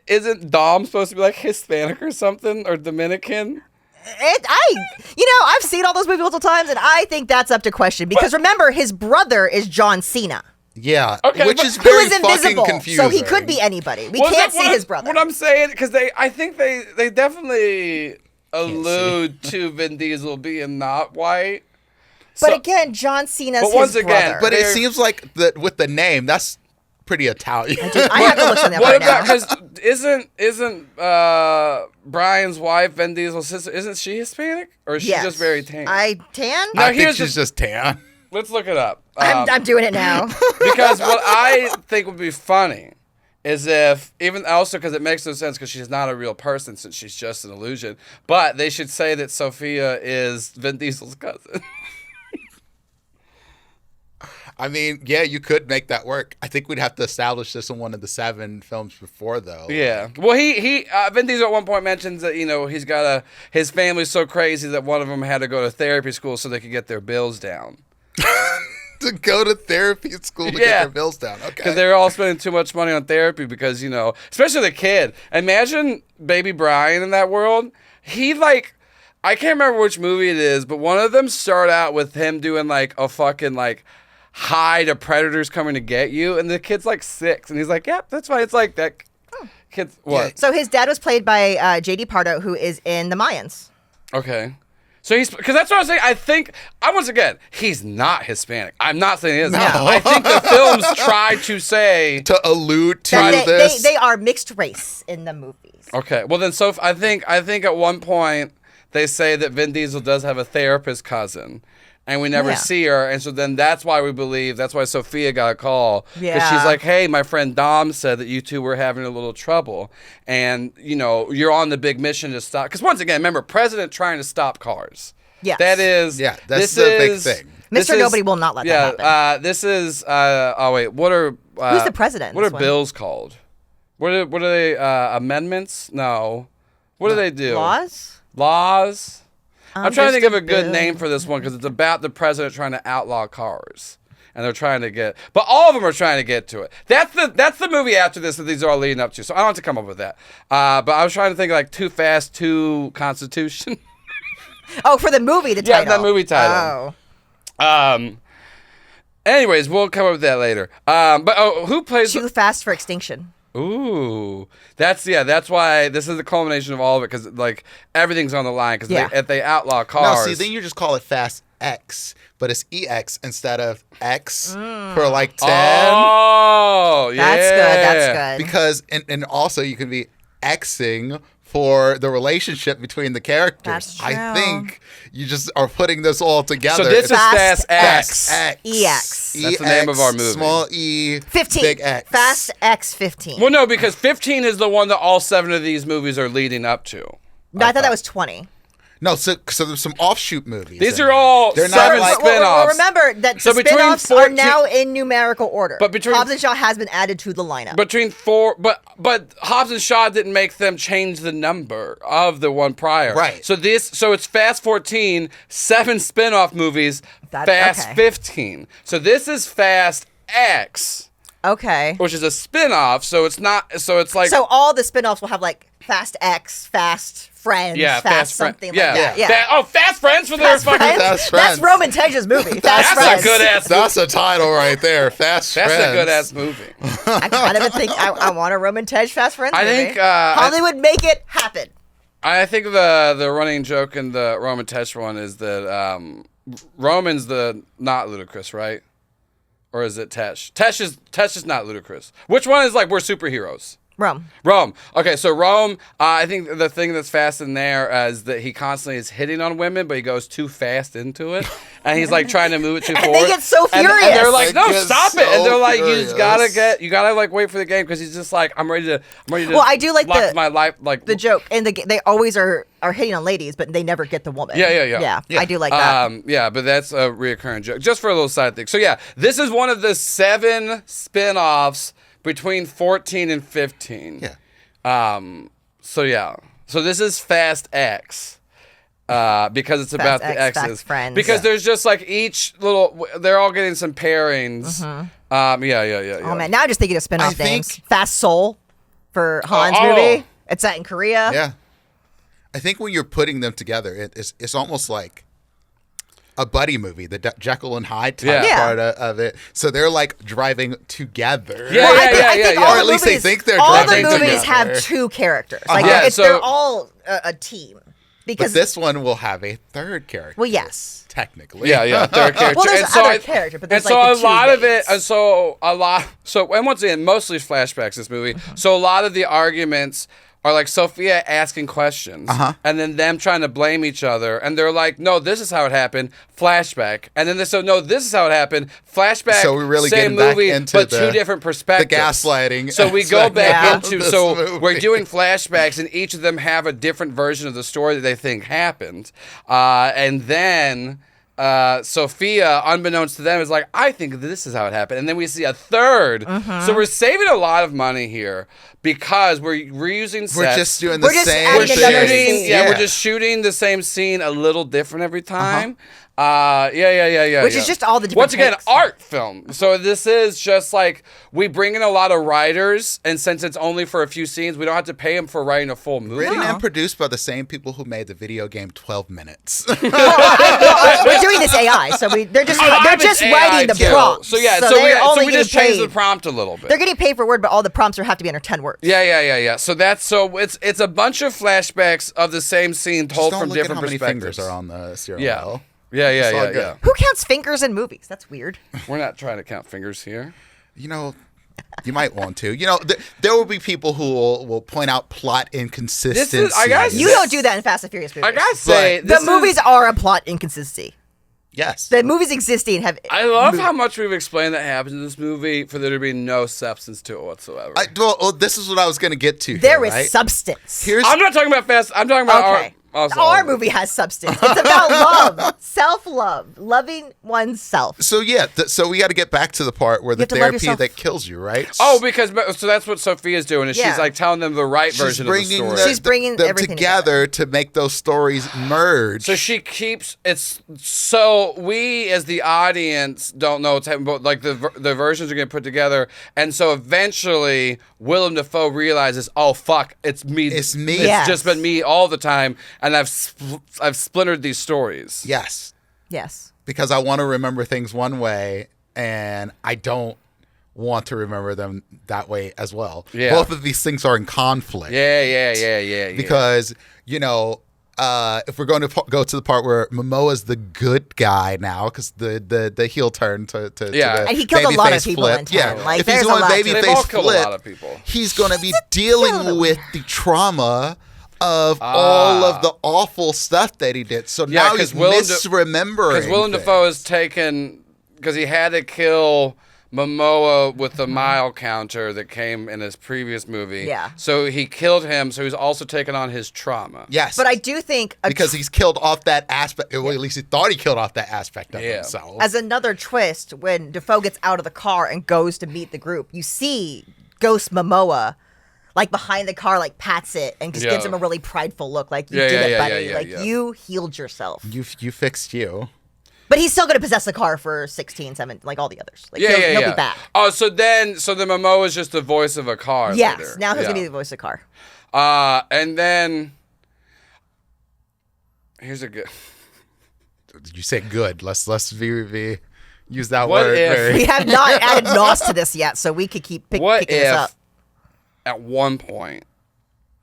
isn't Dom supposed to be like Hispanic or something, or Dominican? I've seen all those movies multiple times, and I think that's up to question. Because remember, his brother is John Cena, Yeah, Okay, which but- is who very is fucking invisible. confusing. So he could be anybody. We Well, can't that- see his brother. What I'm saying, because I think they definitely allude to Vin Diesel being not white. but So- again, John Cena's But his once again, brother. But it They're- seems like that with the name, that's pretty Italian. I have to look something up What right about, now. because isn't Brian's wife, Vin Diesel's sister, isn't she Hispanic? Or is she Yes. just very tan? Tan? No, I think here's she's just tan. Let's look it up. I'm doing it now. Because what I think would be funny is if, even also because it makes no sense because she's not a real person since she's just an illusion, but they should say that Sophia is Vin Diesel's cousin. I mean, yeah, you could make that work. I think we'd have to establish this in one of the 7 films before, though. Yeah. Well, Vin Diesel at one point mentions that, he's got his family's so crazy that one of them had to go to therapy school so they could get their bills down. To go to therapy school to get Yeah. their bills down. Okay. Because they're all spending too much money on therapy because, especially the kid. Imagine baby Brian in that world. I can't remember which movie it is, but one of them start out with him doing like a fucking like hi to predators coming to get you. And the kid's like 6. And he's like, yep, that's fine. It's like that kid's what? So his dad was played by J.D. Pardo, who is in The Mayans. Okay. So because that's what I was saying. Once again, he's not Hispanic. I'm not saying he is. No. I think the films try to say. to allude to That this. they are mixed race in the movies. Okay. Well, then, I think at one point they say that Vin Diesel does have a therapist cousin, and we never Yeah. see her, and so then that's why we believe that's why Sophia got a call because Yeah. she's like, hey, my friend Dom said that you two were having a little trouble, and you're on the big mission to stop. Because once again, remember, president trying to stop cars. Yes. That is. Yeah, that's this the big is- thing. this Mr. is- Nobody will not let that happen. this is. Oh wait, what are? Who's the president in What are this one? bills called? What are they? Amendments? No. What do they do? Laws? I'm trying to think of a good bill. name for this one because it's about the president trying to outlaw cars, and they're trying to get. But all of them are trying to get to it. That's the movie after this that these are all leading up to. So I don't have to come up with that. But I was trying to think like Too Fast, Too Constitution. Oh, for the movie, the Yeah, title. that movie title. Oh. Anyways, we'll come up with that later. But who plays? Too Fast for Extinction. Ooh, that's why this is the culmination of all of it because like everything's on the line because Yeah. if they outlaw No, cars. see, then you just call it Fast X, but it's EX instead of X for like 10. Oh, yeah. That's good. Because, and also you can be Xing for the relationship between the characters. That's I true. think you just are putting this all together. So this is Fast Fast X. X. EX. That's the name of our movie. Small E. 15. Big X. Fast X 15. Well, no, because 15 is the one that all 7 of these movies are leading up to. No, I thought that was 20. No, so there's some offshoot movies. These in are there. all They're not seven like- spin-offs. Remember that So the between spin-offs are 14 now in numerical order. But between- Hobbs and Shaw has been added to the lineup. Between four, but Hobbs and Shaw didn't make them change the number of the one prior. Right. So it's Fast 14, 7 spin-off movies, Fast okay. 15. So this is Fast X, okay. which is a spin-off. So it's not. So it's like. So all the spin-offs will have like Fast X, Fast Friends, yeah, Fast Friend- something yeah. like that. Yeah. Fast Friends for their Fast fucking. Friends? Fast That's Friends. Roman Tej's movie. Fast That's Friends. a good ass. That's a title right there. Fast That's Friends. a good ass movie. I kind of think I want a Roman Tej Fast Friends I movie. think, Hollywood make it happen. I think the running joke in the Roman Tesh one is that Roman's the not Ludacris, right? Or is it Tesh? Tesh is not Ludacris. Which one is like we're superheroes? Rome. Okay, so Rome, I think the thing that's fast in there is that he constantly is hitting on women, but he goes too fast into it. And he's like trying to move it too And forward. they get so And furious. they're like, They no, get stop it. And so they're like, furious. you gotta like wait for the game because he's just like, I'm ready to Well, I do like lock my life like The joke, and they always are hitting on ladies, but they never get the woman. Yeah. I do like that. Yeah, but that's a reoccurring joke. Just for a little side thing. So yeah, this is one of the 7 spin-offs between 14 and 15. Yeah. So yeah. So this is Fast X. Because it's about Fast the X, X's. Fast Friends. Because there's just like each little they're all getting some pairings. Yeah. Oh man, now I'm just thinking of spin-off I think- names. Fast Soul for Han's oh. movie. It's set in Korea. Yeah. I think when you're putting them together, it's almost like a buddy movie, the Jekyll and Hyde type Yeah. part of it. So they're like driving together. Yeah, Well, I think yeah. all Or the at least they movies- think they're all the driving movies together. have 2 characters. Like Yeah, so- they're all a team. But Because this one will have a third character. well, yes. Technically. Yeah, third character. Well, there's And so other I- character, but there's and so like a the 2 lot of it, mains. and once again, mostly flashbacks. This movie, so a lot of the arguments are like Sophia asking questions, and then them trying to blame each other, and they're like, "No, this is how it happened." Flashback, and then they say, "No, this is how it happened." Flashback. So we're really same getting back movie, into but the- 2 different perspectives. gaslighting So we go back aspect of into this so movie. we're doing flashbacks, and each of them have a different version of the story that they think happened, and then. Sophia, unbeknownst to them, is like, I think this is how it happened. And then we see a third. So we're saving a lot of money here because we're reusing sets. We're just doing the We're just same adding thing. another shooting, scene. yeah, we're just shooting the same scene a little different every time. Yeah. Which is just all the different Once again, takes. art film. So this is just like we bring in a lot of writers, and since it's only for a few scenes, we don't have to pay them for writing a full movie. Written and produced by the same people who made the video game 12 Minutes. We're doing this AI, so they're just It's AI writing the too. prompts. So yeah, they're only we getting just changed the paid. prompt a little bit. They're getting paid per word, but all the prompts have to be under 10 words. Yeah. So it's a bunch of flashbacks of the same scene told Just from don't look at different how many perspectives. fingers are on the cereal Yeah. bowl. Yeah. It's all good. Who counts fingers in movies? That's weird. We're not trying to count fingers here. You know, you might want to. You know, there will be people who will point out plot inconsistencies. I gotta You don't do that in Fast and Furious movies. I gotta say, the movies are a plot inconsistency. Yes. The movies existing have. I love how much we've explained that happens in this movie for there to be no substance to it whatsoever. Well, this is what I was going to get to. There here, is right? substance. Here's I'm not talking about Fast. I'm talking about Okay. our movie has substance. It's about love, self-love, loving oneself. so yeah. So we got to get back to the part where the have to love therapy yourself. that kills you, right? Oh, because so that's what Sophia's doing. Is Yeah. she's like telling them the right she's version of the bringing story. She's bringing them everything together to make those stories merge. So she keeps it's so we as the audience don't know what's happening, but like the versions are getting put together, and so eventually Willem Dafoe realizes, oh fuck, it's me. It's me. It's Yes. just been me all the time, and I've splintered these stories. Yes, Yes. because I want to remember things one way, and I don't want to remember them that way as well. Yeah. Both of these things are in conflict. Yeah. Because you know. If we're going to go to the part where Momoa's the good guy now, because the heel turn to Yeah. the And he killed a lot of babyface people flip. in 10. Yeah, Like, if he's there's a going lot to- They've all babyface killed flip, a lot of people. he's going to be killed dealing them. with the trauma of all of the awful stuff that he did. So Yeah, now he's 'cause Willem misremembering. Because Willem Dafoe is taken because he had to kill Momoa with the mile counter that came in his previous movie. Yeah. So he killed him, so he's also taken on his trauma. Yes. But I do think because he's killed off that aspect. Well, at least he thought he killed off that aspect of himself. as another twist, when Defoe gets out of the car and goes to meet the group, you see Ghost Momoa like behind the car, like pats it and just gives him a really prideful look, like you did it, buddy. You healed yourself. You fixed you. But he's still going to possess the car for 16, 17, like all the others. Like, he'll be back. Oh, so then Momoa is just the voice of a car. Yes, later. now he's going to be the voice of the car. And then here's a good. You say good. Let's use that What word. if- We have not added NOS to this yet, so we could keep picking this up. At one point,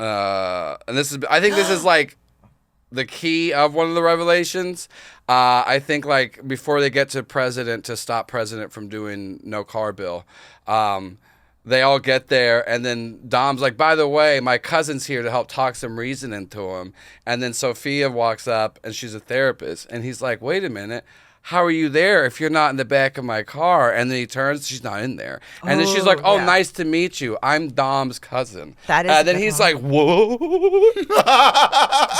and I think this is like the key of one of the revelations. I think like before they get to president to stop president from doing no car bill, they all get there, and then Dom's like, by the way, my cousin's here to help talk some reason into him. And then Sophia walks up, and she's a therapist, and he's like, wait a minute. How are you there if you're not in the back of my car? And then he turns, she's not in there. And then she's like, nice to meet you. I'm Dom's cousin. That is and then he's like, whoa.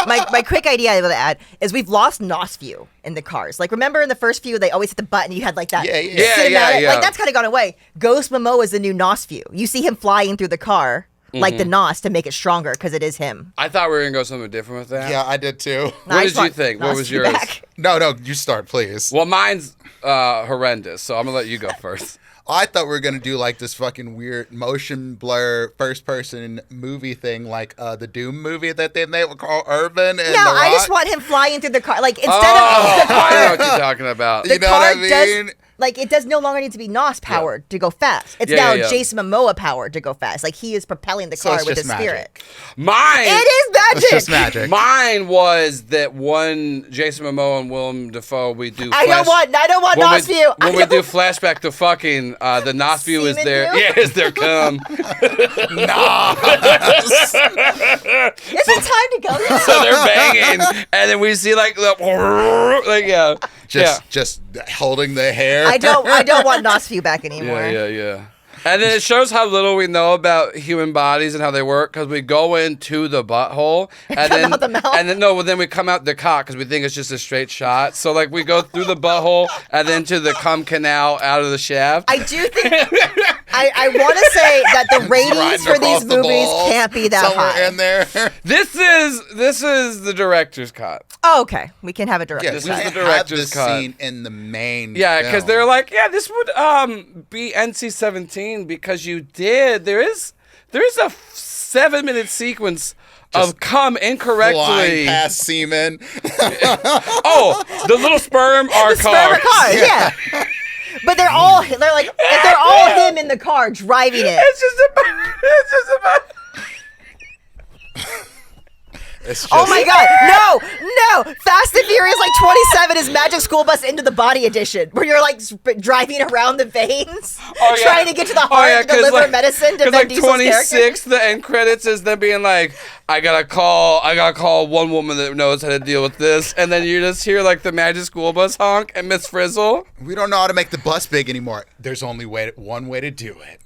My quick idea I want to add is we've lost NOS view in the cars. Like, remember in the first view, they always hit the button, you had like that cinematic, yeah. like that's kind of gone away. Ghost Momoa is the new NOS view. You see him flying through the car, like the NOS to make it stronger because it is him. I thought we were going to go something different with that. Yeah, I did too. What did you think? What was yours? No, you start, please. Well, mine's horrendous, so I'm going to let you go first. I thought we were going to do like this fucking weird motion blur first person movie thing, like the Doom movie that they made with Carl Urban. And No, The I just Rock. want him flying through the car. Like, instead of the I know car, what you're talking about. the You know car what I mean? does, like, it does no longer need to be NOS powered to go fast. It's now Jason Momoa powered to go fast. Like, he is propelling the So car it's with just his spirit. Mine. It is magic. It's just magic. Mine was that one Jason Momoa and Willem Dafoe. We do. I don't want when NOS we, view. When we do flashback to fucking, the NOS view is Semen there. view? Yeah, is there come. Is it time to go now? So they're banging, and then we see like Just holding the hair. I don't want NOS view back anymore. Yeah. And then it shows how little we know about human bodies and how they work because we go into the butthole and then out the mouth. then we come out the cock because we think it's just a straight shot. So like we go through the butthole and then to the cum canal out of the shaft. I do think I want to say that the ratings Riding for these across the movies balls, can't be that somewhere high. in there. This is the director's cut. Oh, okay. We can have a director. This we is the have director's the cut. scene in the main. Yeah, because film. they're like, this would be NC-17 because there is a 7-minute sequence of cum flying incorrectly. past semen. Oh, the little sperm are The sperm cars, yeah. But they're all him in the car driving it. It's just about. It's just, Oh my god, no! Fast and Furious like 27 is Magic School Bus Into the Body edition, where you're like driving around the veins, trying to get to the heart, the liver medicine to Vin like Diesel's 26, character. the end credits is them being like, I gotta call one woman that knows how to deal with this, and then you just hear like the Magic School Bus honk and Miss Frizzle. We don't know how to make the bus big anymore. There's only one way to do it.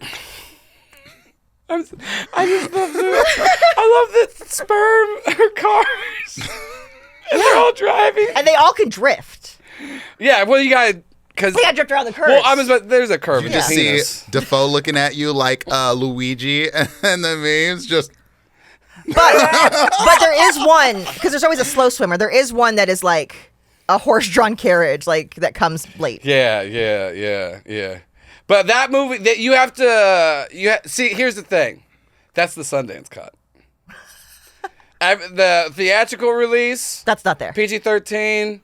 I just love I love that sperm are cars. And they're all driving. And they all can drift. Yeah, well, you gotta, because. They gotta drift around the curves. Well, there's a curve You in the just penis. see Defoe looking at you like Luigi and the memes just. But there is one, because there's always a slow swimmer. There is one that is like a horse-drawn carriage, like that comes late. Yeah. But that movie, that you have to, see, here's the thing. That's the Sundance cut. The theatrical release, That's not there. PG-13,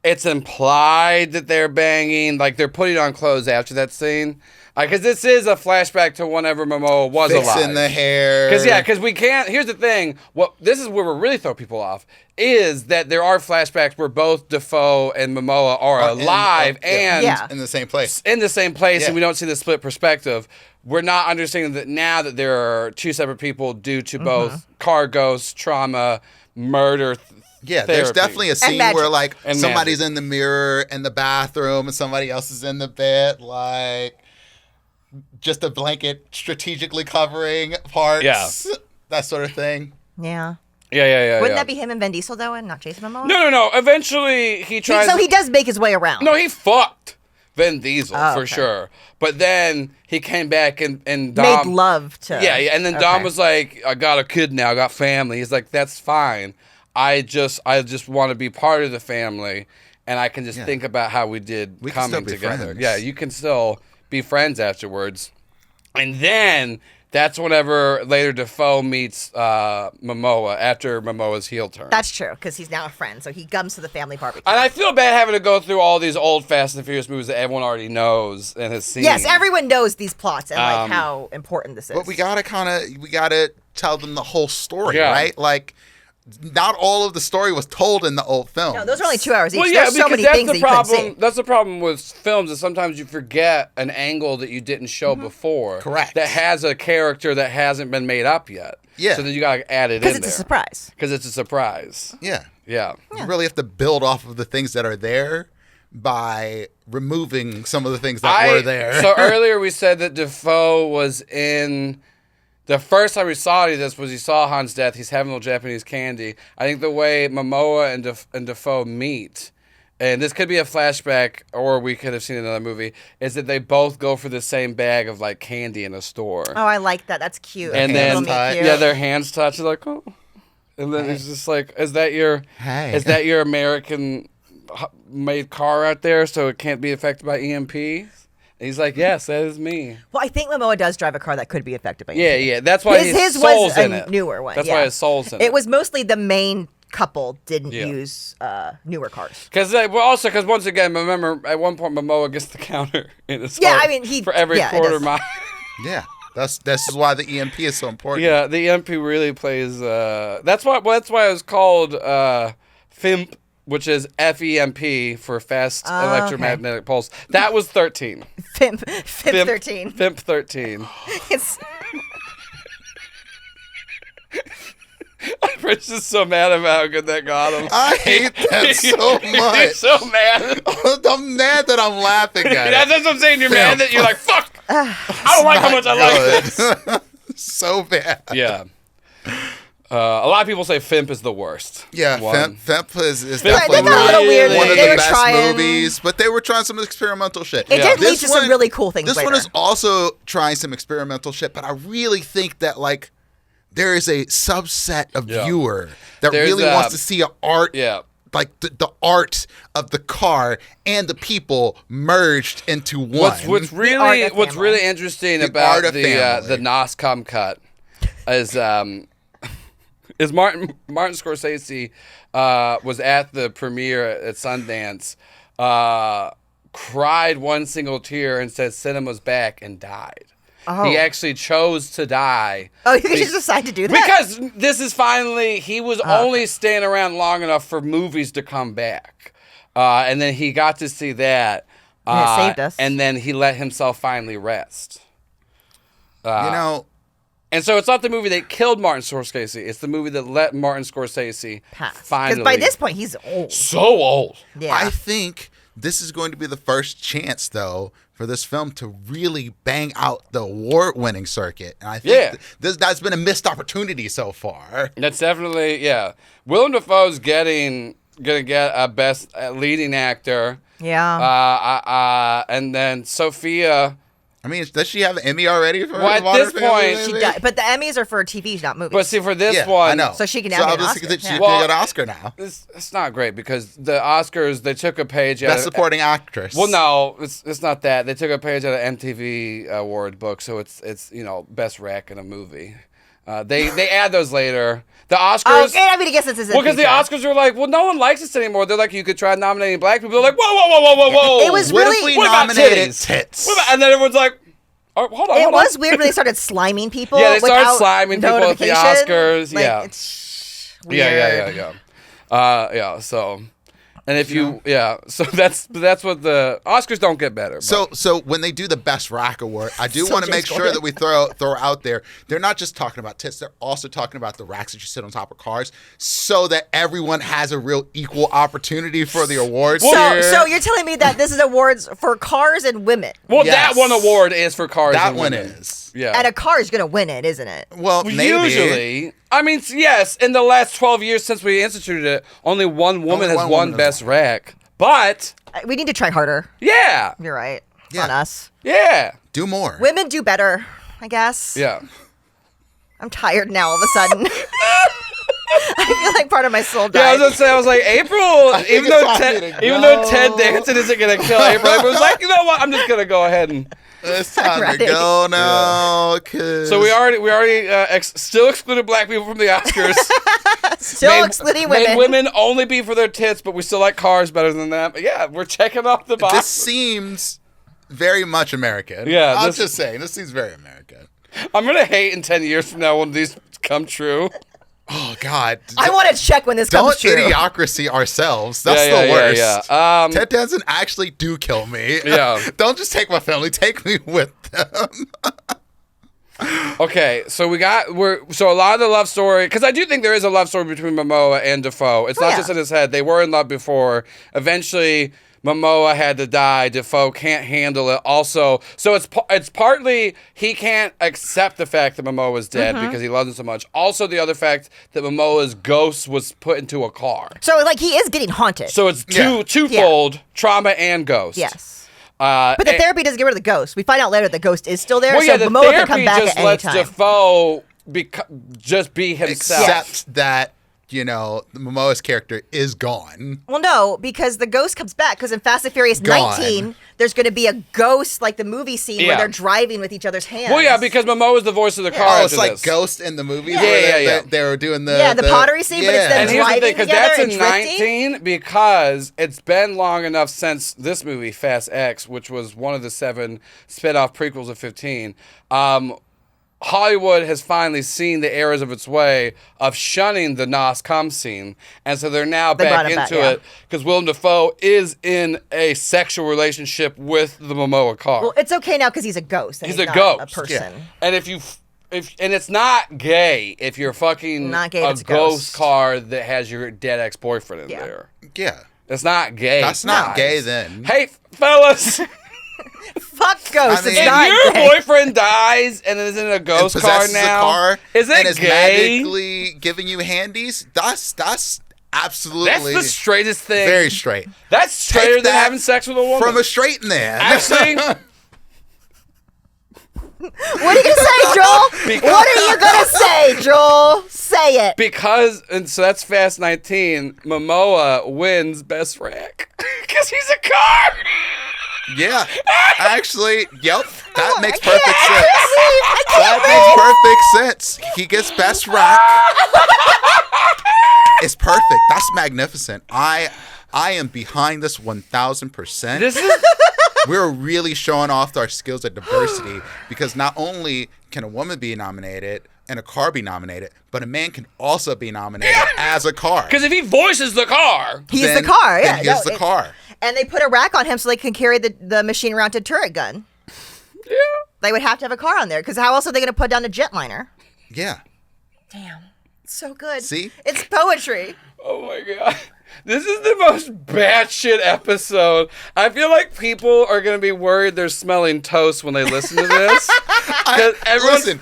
it's implied that they're banging, like they're putting on clothes after that scene. Because this is a flashback to whenever Momoa was alive. Fixing the hair. Because we can't. Here's the thing. This is where we really throw people off. Is that there are flashbacks where both Defoe and Momoa are alive and in the same place. in the same place, Yeah. and we don't see the split perspective. We're not understanding that now that there are two separate people due to both car ghosts, trauma, murder. Yeah, there's therapy. definitely a scene magic. where like And somebody's magic. in the mirror in the bathroom and somebody else is in the bed. Like just a blanket strategically covering parts. Yeah. That sort of thing. Yeah. Yeah. Wouldn't that be him and Vin Diesel though, and not Jason Momoa? No. Eventually, he tries. So he does make his way around. No, he fucked Vin Diesel for okay. sure. But then he came back and made Dom love to. Yeah, and then Dom was like, "I got a kid now, I got family." He's like, "That's fine. I just want to be part of the family, and I can just think about how we did We can coming still be together." friends. Yeah, you can still be friends afterwards, and then. That's whenever later Defoe meets Momoa after Momoa's heel turn. That's true, because he's now a friend, so he comes to the family barbecue. And I feel bad having to go through all these old Fast and Furious movies that everyone already knows and has seen. Yes, everyone knows these plots and like how important this is. But we gotta tell them the whole story, Yeah. right? Like, not all of the story was told in the old film. No, those are only 2 hours each. Well, yeah, There's so many that's things the that you couldn't problem. see. That's the problem with films is sometimes you forget an angle that you didn't show before. Correct. That has a character that hasn't been made up yet. Yeah. So then you gotta add it in Because it's there. a surprise. Because it's a surprise. Yeah. Yeah. You really have to build off of the things that are there by removing some of the things that were there. So earlier we said that Defoe was in. The first time we saw this was he saw Han's death. He's having a little Japanese candy. I think the way Momoa and Defoe meet, and this could be a flashback or we could have seen another movie, is that they both go for the same bag of like candy in a store. Oh, I like that. That's cute. And Little then meet cute. yeah, their hands touch. They're like, oh, and then it's just like, is that your American made car out there, so it can't be affected by EMP? And he's like, yes, that is me. Well, I think Momoa does drive a car that could be affected by Yeah, EMP. yeah. That's why his soul's was in a it. newer one. That's yeah. why his soul's in it. It was mostly the main couple didn't Yeah. use newer cars. Because once again, remember at one point Momoa gets the counter in his Yeah, car I mean, for every it quarter does. mile. Yeah. This is why the EMP is so important. Yeah, the EMP really plays. That's why it was called FIMP, which is FEMP for fast electromagnetic pulse. That was 13. FIMP 13. FIMP 13. It's, Rich is so mad about how good that got him. I hate that so much. He's so mad. I'm mad that I'm laughing at That's it. what I'm saying. You're mad that you're like, fuck. I don't like how much I like this. So bad. Yeah. A lot of people say FIMP is the worst. Yeah, one. Femp is they definitely got a little weird. one of They the were best trying- movies, but they were trying some experimental shit. It did lead This to some really cool things This later. one is also trying some experimental shit, but I really think that like there is a subset of viewer that There's, really wants to see art. Yeah. Like the art of the car and the people merged into one. What's art really of what's family. really interesting The about art of the family. NOSCOM cut is Martin Scorsese was at the premiere at Sundance, cried one single tear and said cinema's back and died. He actually chose to die. Oh, you just decide to do that? Because this is finally, he was only staying around long enough for movies to come back. And then he got to see that. And it saved us. And then he let himself finally rest. You know, And so it's not the movie that killed Martin Scorsese. It's the movie that let Martin Scorsese finally. Because by this point, he's old. So old. Yeah. I think this is going to be the first chance, though, for this film to really bang out the award-winning circuit. And I think that's been a missed opportunity so far. That's definitely, yeah. Willem Dafoe's gonna get a best leading actor. Yeah. And then Sophia. I mean, does she have an Emmy already for Well, at Modern this Family, point, maybe? She does, but the Emmys are for TVs, not movies. But see, for this Yeah, one, I know. So she can now get an I'll just Oscar. think that she Yeah. can Well, get an Oscar now. it's not great because the Oscars, they took a page out Best of... supporting actress. Well, no, it's not that. They took a page out of MTV award book, so it's best rec in a movie. They add those later. The Oscars... Oh, okay, I mean, I guess this is Well, because the Oscars were like, well, no one likes this anymore. They're like, you could try nominating black people. They're like, whoa. It was what really- if we What about nominated titties? tits? And then everyone's like, oh, hold on. It was weird when they started sliming people. Yeah, they started without sliming people at the notification. Oscars, Like, yeah. It's weird. Yeah. So And if so that's what the Oscars don't get better. But. So when they do the Best Rack Award, I do So want to James make sure Gordon. that we throw out there, they're not just talking about tits, they're also talking about the racks that you sit on top of cars so that everyone has a real equal opportunity for the awards here. So you're telling me that this is awards for cars and women, Well, Yes. that one award is for cars. That and one women. is. Yeah. and a car is gonna win it, isn't it? Well, maybe. Usually, I mean, yes. In the last 12 years since we instituted it, only one woman has one won woman has Best won. Rack. But We need to try harder. yeah, You're right. It's Yeah. on us. yeah, Do more. Women do better, I guess. yeah. I'm tired now. All of a sudden, I feel like part of my soul Yeah, I died. was gonna say, I was like, April. think Even it's though time Ted, to even go. though Ted Danson isn't gonna kill April, April was like, you know what? I'm just gonna go ahead and. It's time Ready. to go now. 'Cause So we already still excluded black people from the Oscars. Still excluding Made women. women only be for their tits, but we still like cars better than that. But yeah, we're checking off the box. This seems very much American. Yeah, I'm this- just saying, this seems very American. I'm gonna hate in 10 years from now when these come true. Oh, God. I want to check when this Don't comes true. idiocracy ourselves. That's Yeah, the yeah, worst. yeah. Ted Danson actually do kill me. Yeah. Don't just take my family. Take me with them. Okay, so so a lot of the love story, because I do think there is a love story between Momoa and Defoe. It's not yeah. just in his head. They were in love before. Eventually, Momoa had to die. Defoe can't handle it. Also, so it's partly he can't accept the fact that Momoa was dead because he loves him so much. Also, the other fact that Momoa's ghost was put into a car. So, like, he is getting haunted. So it's Yeah. twofold trauma and ghost. yes. But But the therapy doesn't get rid of the ghost. We find out later the ghost is still there, well, so yeah, the Momoa can therapy come back just at any lets time. Defoe just be himself. Except that, Momoa's character is gone. Well, no, because the ghost comes back. Because in Fast and Furious Gone. 19, there's going to be a ghost, like the movie scene Yeah. where they're driving with each other's hands. Well, yeah, because Momoa is the voice of the car. Oh, after it's like this. Ghost in the movies Yeah. where Yeah. they were doing the... Yeah, the pottery scene, but it's them And here's the thing, driving because together that's and in drifting? 19, because it's been long enough since this movie, Fast X, which was one of the 7 spin-off prequels of 15. Hollywood has finally seen the errors of its way of shunning the Nos cum scene, and so they're now They back brought it back, into yeah. it because Willem Dafoe is in a sexual relationship with the Momoa car. Well, it's okay now because he's a ghost. And He's he's a not ghost. a person. And and it's not gay if you're fucking Not gay if a it's a ghost ghost. car that has your dead ex-boyfriend in Yeah. there. Yeah. It's not gay. That's not guys. gay then. Hey, fellas, Fuck ghosts. I mean- it's if not your gay. boyfriend dies and is in a ghost and car possesses now, a car is and it is gay? magically giving you handies, that's absolutely That's the straightest thing. very straight. That's straighter Take than that having sex with a woman. From a straight man. Actually, What are you going to say, Joel? What are you going to say, Joel? Say it. because, and so that's Fast 19, Momoa wins Best Rack. Because he's a car. Yeah. Actually, yep. That Oh, makes I can't perfect sense. breathe. I can't That makes perfect sense. He gets best rack. It's perfect. That's magnificent. I am behind this 1,000%. This is We're really showing off our skills at diversity because not only can a woman be nominated and a car be nominated, but a man can also be nominated as a car. because if he voices the car, He's Then- the car, yeah. then he's the car. And they put a rack on him so they can carry the machine-mounted turret gun. yeah. They would have to have a car on there because how else are they going to put down a jetliner? Yeah. Damn. So good. See? It's poetry. Oh my god. This is the most batshit episode. I feel like people are going to be worried they're smelling toast when they listen to this. 'Cause everyone's- Listen,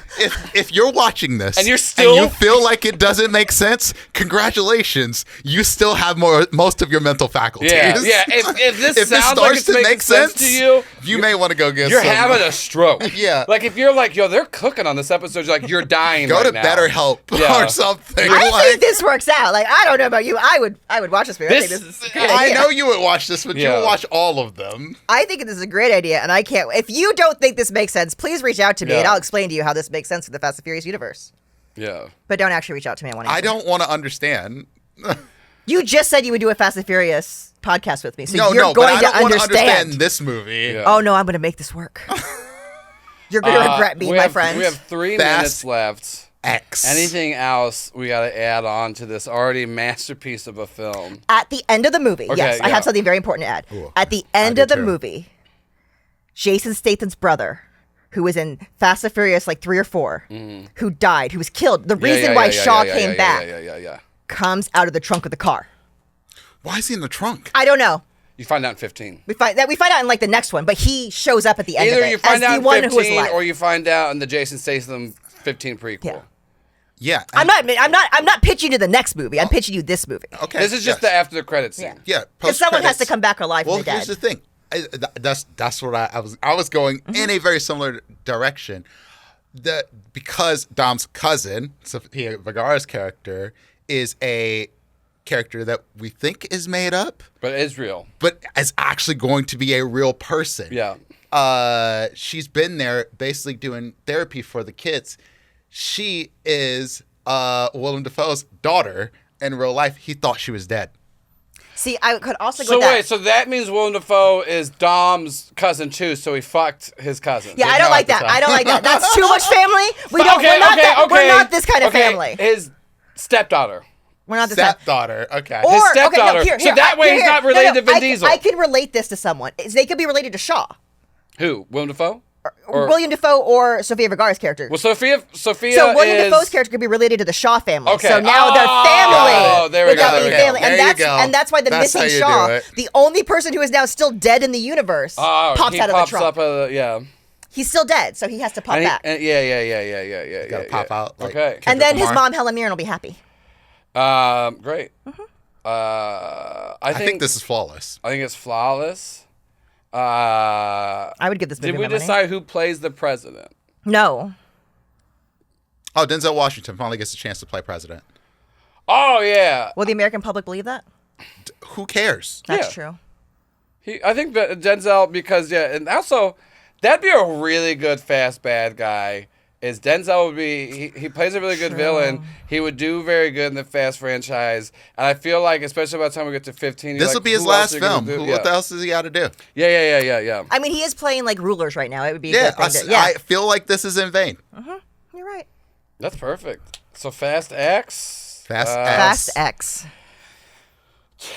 if you're watching this And you're still- you feel like it doesn't make sense, congratulations. You still have most of your mental faculties. Yeah, yeah. If this If sounds like it's making sense to you, you may want to go get you're some. having a stroke. Yeah. Like if you're like, yo, they're cooking on this episode, you're like, you're dying Go right to now. BetterHelp Yeah. or something. I Like, think this works out. Like, I don't know about you. I would watch this movie. I think This- this is a great I idea. know you would watch this, but you Yeah. would watch all of them. I think this is a great idea, and I can't. If you don't think this makes sense, please reach out to me, and Yeah. I'll explain to you how this makes sense for the Fast and Furious universe. Yeah. But don't actually reach out to me. I want to. I don't want to understand. You just said you would do a Fast and Furious podcast with me, so No, you're no, but going I to don't want to understand. understand this movie. Yeah. Oh no, I'm going to make this work. You're going to regret me, we my have, friend. We have 3 Fast minutes left. X. Anything else we got to add on to this already masterpiece of a film? At the end of the movie, Okay, yes, I yeah. have something very important to add. Ooh, At the end do of the too. movie, Jason Statham's brother, who was in Fast and Furious like 3 or 4, who died, who was killed. The reason why Shaw came back Yeah. comes out of the trunk of the car. Why is he in the trunk? I don't know. You find out in 15. We find out in like the next one, but he shows up at the end Either of it you find as out the in one who was 15 alive. or you find out in the Jason Statham 15 prequel. Yeah. Yeah. I'm not pitching you the next movie. I'm pitching you this movie. Okay. This is just the after the credits scene. Yeah. Yeah. Because someone has to post-credits. come back alive Well, from the here's dead. the thing. That's what I was going in a very similar direction. Because Dom's cousin, Sofia Vergara's character, is a character that we think is made up, But it's real. but is actually going to be a real person. Yeah. She's been there basically doing therapy for the kids. She is Willem Dafoe's daughter in real life. He thought she was dead. See, I could also go So with that. wait, so that means Willem Dafoe is Dom's cousin too, so he fucked his cousin. Yeah, I Didn't don't know like at the that. time. I don't like that. That's too much family. We But don't. okay, We're not this kind of okay, family. His stepdaughter. We're not this kind. Stepdaughter. Okay. His stepdaughter. So that way he's not related to Vin Diesel. I can relate this to someone. They could be related to Shaw, Who? Willem Dafoe? Or- William Dafoe, or Sofia Vergara's character. Well, Sophia So William is... Dafoe's character could be related to the Shaw family. Okay. So now they're Oh, family. there we without go, being there we go. family. There And you that's go. and that's why the That's missing how you Shaw, do it. the only person who is now still dead in the universe, pops he out of the pops trunk. up, yeah. He's still dead, so he has to pop back. Yeah. Gotta pop out. Like Okay. And then his Lamar. mom, Helen Mirren, will be happy. Great. Mm-hmm. I think this is flawless. I think it's flawless. I would give this movie Did we my money. decide who plays the president? No. Oh, Denzel Washington finally gets a chance to play president. Oh yeah. Will the American public believe that? Who cares? That's Yeah. true. I think that Denzel, because and also that'd be a really good fast bad guy. Is Denzel would be he plays a really good villain. He would do very good in the Fast franchise, and I feel like especially by the time we get to 15, This will be his last film. What else does he got to do? Yeah. I mean, he is playing like rulers right now. It would be a Yeah, good thing to, I feel like this is in vain. You're right. That's perfect. So Fast X. Fast X.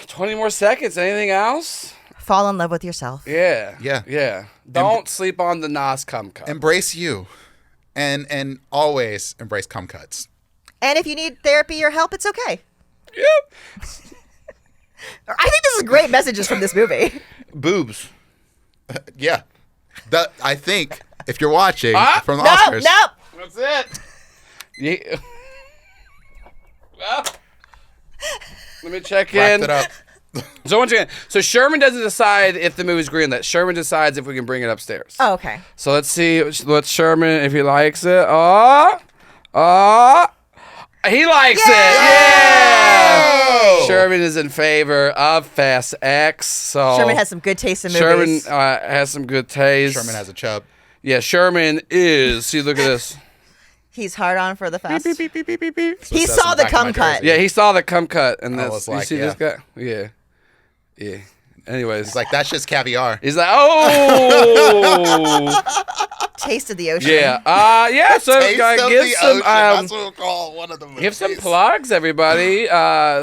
20 more seconds. Anything else? Fall in love with yourself. Yeah. Don't sleep on the Nas cum cup. Embrace you, and always embrace cum cuts. And if you need therapy or help, it's okay. Yep. I think this is great messages from this movie. Boobs. Yeah, I think if you're watching from the No, Oscars, no. That's it. Yeah. Well, let me check wrapped in. it up. So once again, Sherman doesn't decide if the movie's greenlit. Sherman decides if we can bring it upstairs. Oh, okay. So let's see what Sherman, if he likes it. He likes it. Yeah. Sherman is in favor of Fast X. So Sherman has some good taste in Sherman movies. has some good taste. Sherman has a chub. Yeah, Sherman is. See, look at this. He's hard on for the fast. Beep, beep, beep, beep, beep, beep. He Says saw in the back of my cum cut. jersey. Yeah, he saw the cum cut, and I that's was you like, see this yeah. guy. Yeah. Anyways, It's like that's just caviar. he's like, oh, Taste of the ocean. yeah, yeah. So Taste of give the some, ocean. That's what we'll call one of the movies. give some plugs, everybody.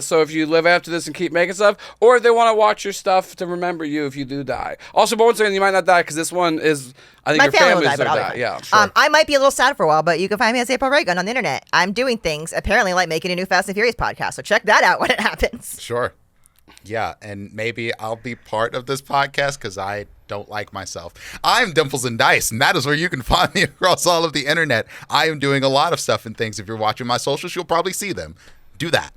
So if you live after this and keep making stuff, or if they want to watch your stuff to remember you if you do die. Also, but once again, you might not die because this one is. I think My your family will family's die, but gonna I'll die. be Yeah. fine. I might be a little sad for a while, but you can find me as April Raygun on the internet. I'm doing things apparently like making a new Fast and Furious podcast, so check that out when it happens. Sure. Yeah, and maybe I'll be part of this podcast because I don't like myself. I'm Dimples and Dice, and that is where you can find me across all of the internet. I am doing a lot of stuff and things. If you're watching my socials, you'll probably see them. Do that.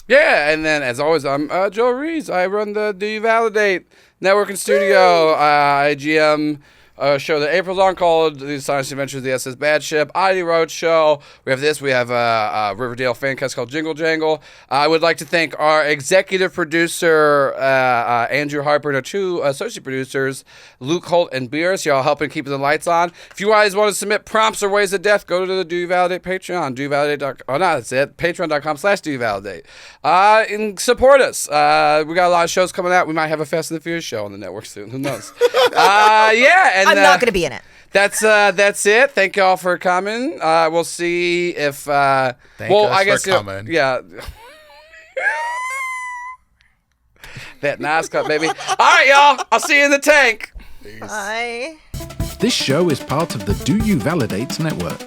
Yeah, and then as always, I'm Joel Ruiz. I run the Do You Validate Network and Studio. I GM a show that April's on called The Science Adventures of the SS Bad Ship, ID Road Show. We have this. We have a Riverdale fan cast called Jingle Jangle. I would like to thank our executive producer, Andrew Harper, and our two associate producers, Luke Holt and Beers. Y'all helping keeping the lights on. If you guys want to submit prompts or ways of death, go to the Do You Validate Patreon. DoYouValidate.com. Oh, no, that's it. Patreon.com/DoYouValidate. And support us. We got a lot of shows coming out. We might have a Fast and the Furious show on the network soon. Who knows? Yeah. And I'm not going to be in it. That's it. Thank y'all for coming. We'll see if. Thank us for coming. Yeah. That nice cut, baby. All right, y'all. I'll see you in the tank. Bye. This show is part of the Do You Validate network.